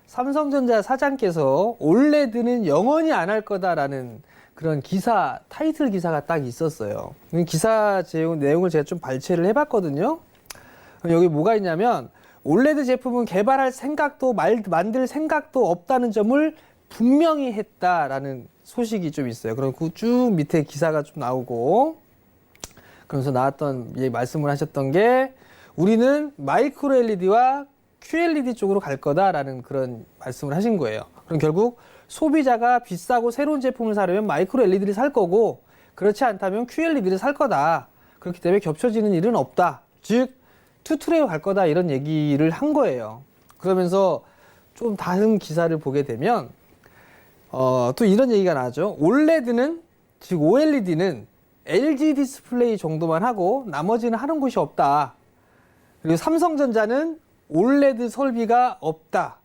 삼성전자 사장께서 올레드는 영원히 안 할 거다라는 그런 기사, 타이틀 기사가 딱 있었어요. 기사 내용을 제가 좀 발췌를 해봤거든요. 여기 뭐가 있냐면 올레드 제품은 개발할 생각도 만들 생각도 없다는 점을 분명히 했다라는 소식이 좀 있어요. 그럼 그 쭉 밑에 기사가 좀 나오고 그러면서 나왔던 말씀을 하셨던 게 우리는 마이크로 LED와 QLED 쪽으로 갈 거다라는 그런 말씀을 하신 거예요. 그럼 결국 소비자가 비싸고 새로운 제품을 사려면 마이크로 LED를 살 거고 그렇지 않다면 QLED를 살 거다. 그렇기 때문에 겹쳐지는 일은 없다. 즉 투트레이로 갈 거다 이런 얘기를 한 거예요. 그러면서 좀 다른 기사를 보게 되면 또 이런 얘기가 나왔죠. 올레드는 즉 OLED는 LG 디스플레이 정도만 하고 나머지는 하는 곳이 없다. 그리고 삼성전자는 올레드 설비가 없다.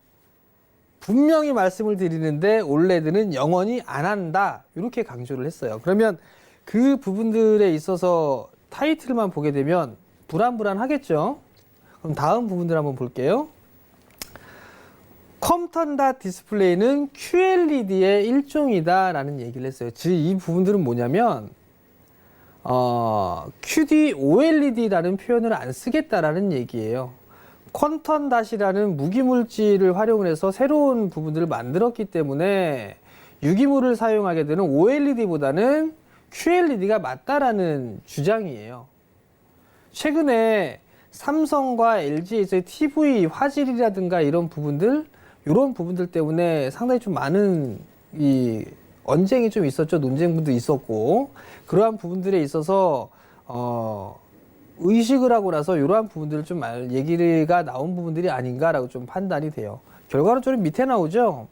분명히 말씀을 드리는데 올레드는 영원히 안 한다. 이렇게 강조를 했어요. 그러면 그 부분들에 있어서 타이틀만 보게 되면 불안하겠죠. 그럼 다음 부분들 한번 볼게요. 컴턴다 디스플레이는 QLED의 일종이다라는 얘기를 했어요. 즉 이 부분들은 뭐냐면 QD OLED라는 표현을 안 쓰겠다라는 얘기예요. 퀀텀닷이라는 무기물질을 활용을 해서 새로운 부분들을 만들었기 때문에 유기물을 사용하게 되는 OLED보다는 QLED가 맞다라는 주장이에요. 최근에 삼성과 LG에서의 TV 화질이라든가 이런 부분들 때문에 상당히 좀 많은 이 언쟁이 좀 있었죠. 논쟁도 있었고 그러한 부분들에 있어서 의식을 하고 나서 이러한 부분들을 좀 얘기가 나온 부분들이 아닌가라고 좀 판단이 돼요. 결과로 좀 밑에 나오죠.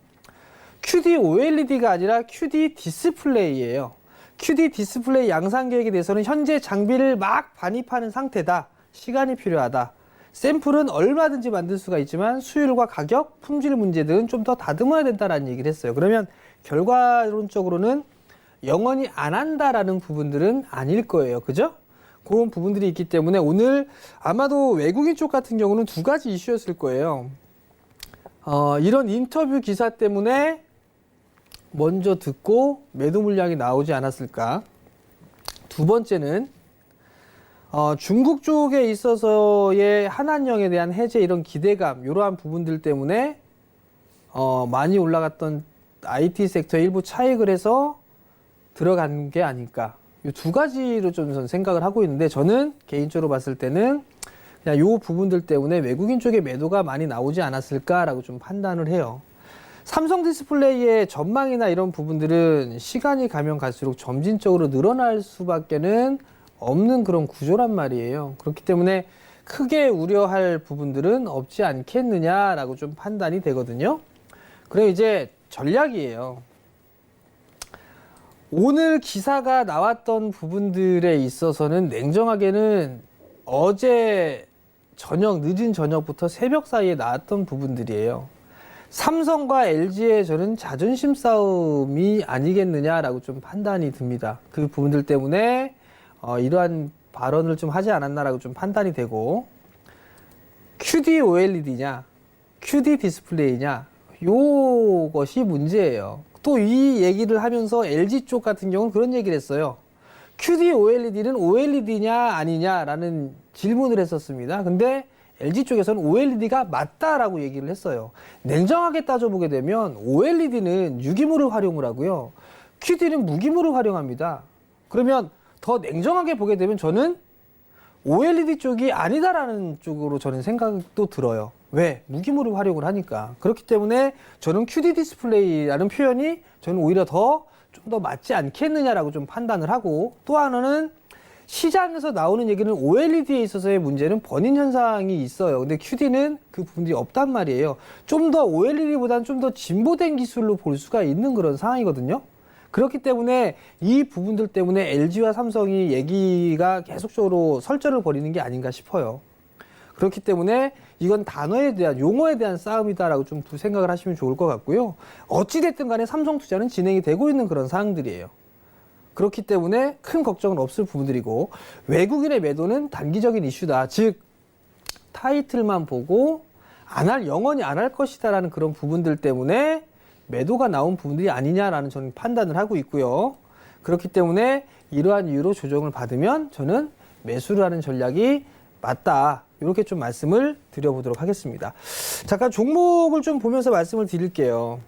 QD OLED가 아니라 QD 디스플레이예요. QD 디스플레이 양산 계획에 대해서는 현재 장비를 막 반입하는 상태다. 시간이 필요하다. 샘플은 얼마든지 만들 수가 있지만 수율과 가격, 품질 문제 등은 좀 더 다듬어야 된다는 얘기를 했어요. 그러면 결과론적으로는 영원히 안 한다라는 부분들은 아닐 거예요. 그죠? 그런 부분들이 있기 때문에 오늘 아마도 외국인 쪽 같은 경우는 두 가지 이슈였을 거예요. 이런 인터뷰 기사 때문에 먼저 듣고 매도 물량이 나오지 않았을까. 두 번째는 중국 쪽에 있어서의 한한령에 대한 해제 이런 기대감 이러한 부분들 때문에 많이 올라갔던 IT 섹터의 일부 차익을 해서 들어간 게 아닐까. 이 두 가지로 좀 저는 생각을 하고 있는데 저는 개인적으로 봤을 때는 그냥 이 부분들 때문에 외국인 쪽의 매도가 많이 나오지 않았을까라고 좀 판단을 해요. 삼성 디스플레이의 전망이나 이런 부분들은 시간이 가면 갈수록 점진적으로 늘어날 수밖에는 없는 그런 구조란 말이에요. 그렇기 때문에 크게 우려할 부분들은 없지 않겠느냐라고 좀 판단이 되거든요. 그럼 이제 전략이에요. 오늘 기사가 나왔던 부분들에 있어서는 냉정하게는 어제 저녁, 늦은 저녁부터 새벽 사이에 나왔던 부분들이에요. 삼성과 LG의 저는 자존심 싸움이 아니겠느냐라고 좀 판단이 듭니다. 그 부분들 때문에 이러한 발언을 좀 하지 않았나라고 좀 판단이 되고, QD OLED냐, QD 디스플레이냐, 요것이 문제예요. 또 이 얘기를 하면서 LG 쪽 같은 경우는 그런 얘기를 했어요. QD OLED는 OLED냐 아니냐라는 질문을 했었습니다. 근데 LG 쪽에서는 OLED가 맞다라고 얘기를 했어요. 냉정하게 따져보게 되면 OLED는 유기물을 활용을 하고요. QD는 무기물을 활용합니다. 그러면 더 냉정하게 보게 되면 저는 OLED 쪽이 아니다라는 쪽으로 저는 생각도 들어요. 왜? 무기물을 활용을 하니까. 그렇기 때문에 저는 QD 디스플레이라는 표현이 저는 오히려 좀 더 맞지 않겠느냐라고 좀 판단을 하고, 또 하나는 시장에서 나오는 얘기는 OLED에 있어서의 문제는 번인 현상이 있어요. 근데 QD는 그 부분이 없단 말이에요. 좀 더 OLED보다는 좀 더 진보된 기술로 볼 수가 있는 그런 상황이거든요. 그렇기 때문에 이 부분들 때문에 LG와 삼성이 얘기가 계속적으로 설전을 벌이는 게 아닌가 싶어요. 그렇기 때문에 이건 단어에 대한, 용어에 대한 싸움이다라고 좀 생각을 하시면 좋을 것 같고요. 어찌됐든 간에 삼성 투자는 진행이 되고 있는 그런 사항들이에요. 그렇기 때문에 큰 걱정은 없을 부분들이고, 외국인의 매도는 단기적인 이슈다. 즉, 타이틀만 보고 영원히 안 할 것이다라는 그런 부분들 때문에 매도가 나온 부분들이 아니냐라는 저는 판단을 하고 있고요. 그렇기 때문에 이러한 이유로 조정을 받으면 저는 매수를 하는 전략이 맞다. 이렇게 좀 말씀을 드려보도록 하겠습니다. 잠깐 종목을 좀 보면서 말씀을 드릴게요.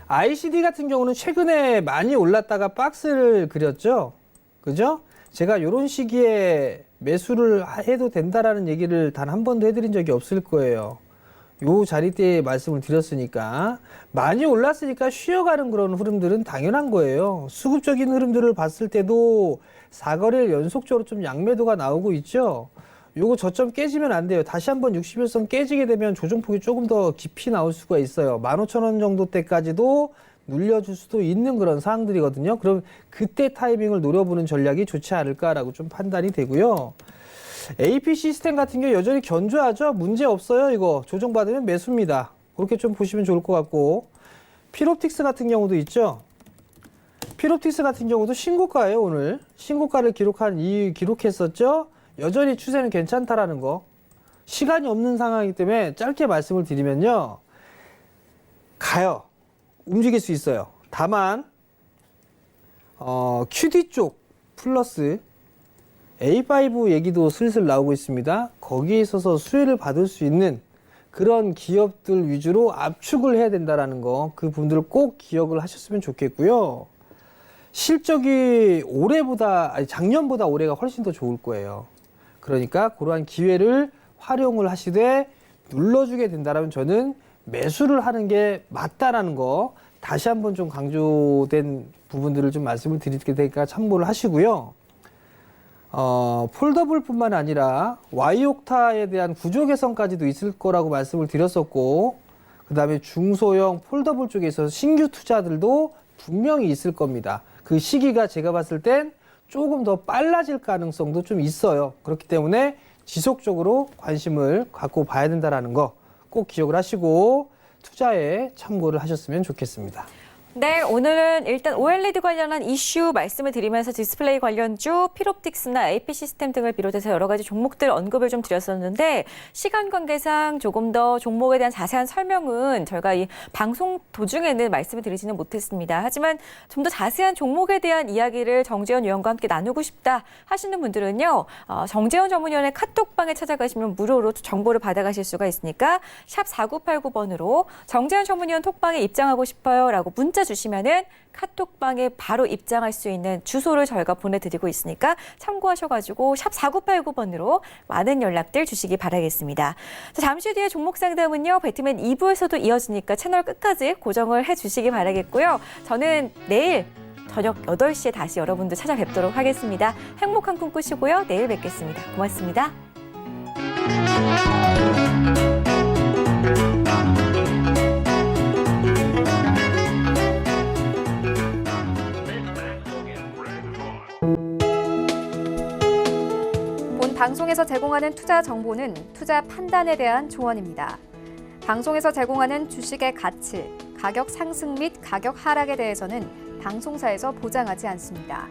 ICD 같은 경우는 최근에 많이 올랐다가 박스를 그렸죠. 그죠? 제가 이런 시기에 매수를 해도 된다라는 얘기를 단 한 번도 해드린 적이 없을 거예요. 요 자리 때 말씀을 드렸으니까, 많이 올랐으니까 쉬어가는 그런 흐름들은 당연한 거예요. 수급적인 흐름들을 봤을 때도 4거래일 연속적으로 좀 양매도가 나오고 있죠. 요거 저점 깨지면 안 돼요. 다시 한번 61선 깨지게 되면 조정폭이 조금 더 깊이 나올 수가 있어요. 15,000원 정도 때까지도 눌려줄 수도 있는 그런 상황들이거든요. 그럼 그때 타이밍을 노려보는 전략이 좋지 않을까라고 좀 판단이 되고요. AP 시스템 같은 경우 여전히 견조하죠. 문제 없어요. 이거 조정받으면 매수입니다. 그렇게 좀 보시면 좋을 것 같고, 필옵틱스 같은 경우도 있죠. 필옵틱스 같은 경우도 신고가예요. 오늘 신고가를 기록했었죠. 여전히 추세는 괜찮다라는 거. 시간이 없는 상황이기 때문에 짧게 말씀을 드리면요, 가요. 움직일 수 있어요. 다만 QD 쪽 플러스 A5 얘기도 슬슬 나오고 있습니다. 거기에 있어서 수혜를 받을 수 있는 그런 기업들 위주로 압축을 해야 된다라는 거, 그 부분들을 꼭 기억을 하셨으면 좋겠고요. 실적이 작년보다 올해가 훨씬 더 좋을 거예요. 그러니까 그러한 기회를 활용을 하시되 눌러주게 된다면 저는 매수를 하는 게 맞다라는 거, 다시 한번 좀 강조된 부분들을 좀 말씀을 드릴 테니까 참고를 하시고요. 폴더블뿐만 아니라 Y옥타에 대한 구조 개선까지도 있을 거라고 말씀을 드렸었고, 그 다음에 중소형 폴더블 쪽에 있어서 신규 투자들도 분명히 있을 겁니다. 그 시기가 제가 봤을 땐 조금 더 빨라질 가능성도 좀 있어요. 그렇기 때문에 지속적으로 관심을 갖고 봐야 된다는 거 꼭 기억을 하시고 투자에 참고를 하셨으면 좋겠습니다. 네, 오늘은 일단 OLED 관련한 이슈 말씀을 드리면서 디스플레이 관련주, 필옵틱스나 AP 시스템 등을 비롯해서 여러 가지 종목들 언급을 좀 드렸었는데 시간 관계상 조금 더 종목에 대한 자세한 설명은 저희가 이 방송 도중에는 말씀을 드리지는 못했습니다. 하지만 좀 더 자세한 종목에 대한 이야기를 정재현 위원과 함께 나누고 싶다 하시는 분들은요. 정재현 전문위원의 카톡방에 찾아가시면 무료로 정보를 받아가실 수가 있으니까 샵 4989번으로 정재현 전문위원 톡방에 입장하고 싶어요 라고 문자 주시면은 카톡방에 바로 입장할 수 있는 주소를 저희가 보내드리고 있으니까 참고하셔가지고 샵 4989번으로 많은 연락들 주시기 바라겠습니다. 자, 잠시 뒤에 종목 상담은요. 배트맨 2부에서도 이어지니까 채널 끝까지 고정을 해주시기 바라겠고요. 저는 내일 저녁 8시에 다시 여러분들 찾아뵙도록 하겠습니다. 행복한 꿈 꾸시고요. 내일 뵙겠습니다. 고맙습니다. 본 방송에서 제공하는 투자 정보는 투자 판단에 대한 조언입니다. 방송에서 제공하는 주식의 가치, 가격 상승 및 가격 하락에 대해서는 방송사에서 보장하지 않습니다.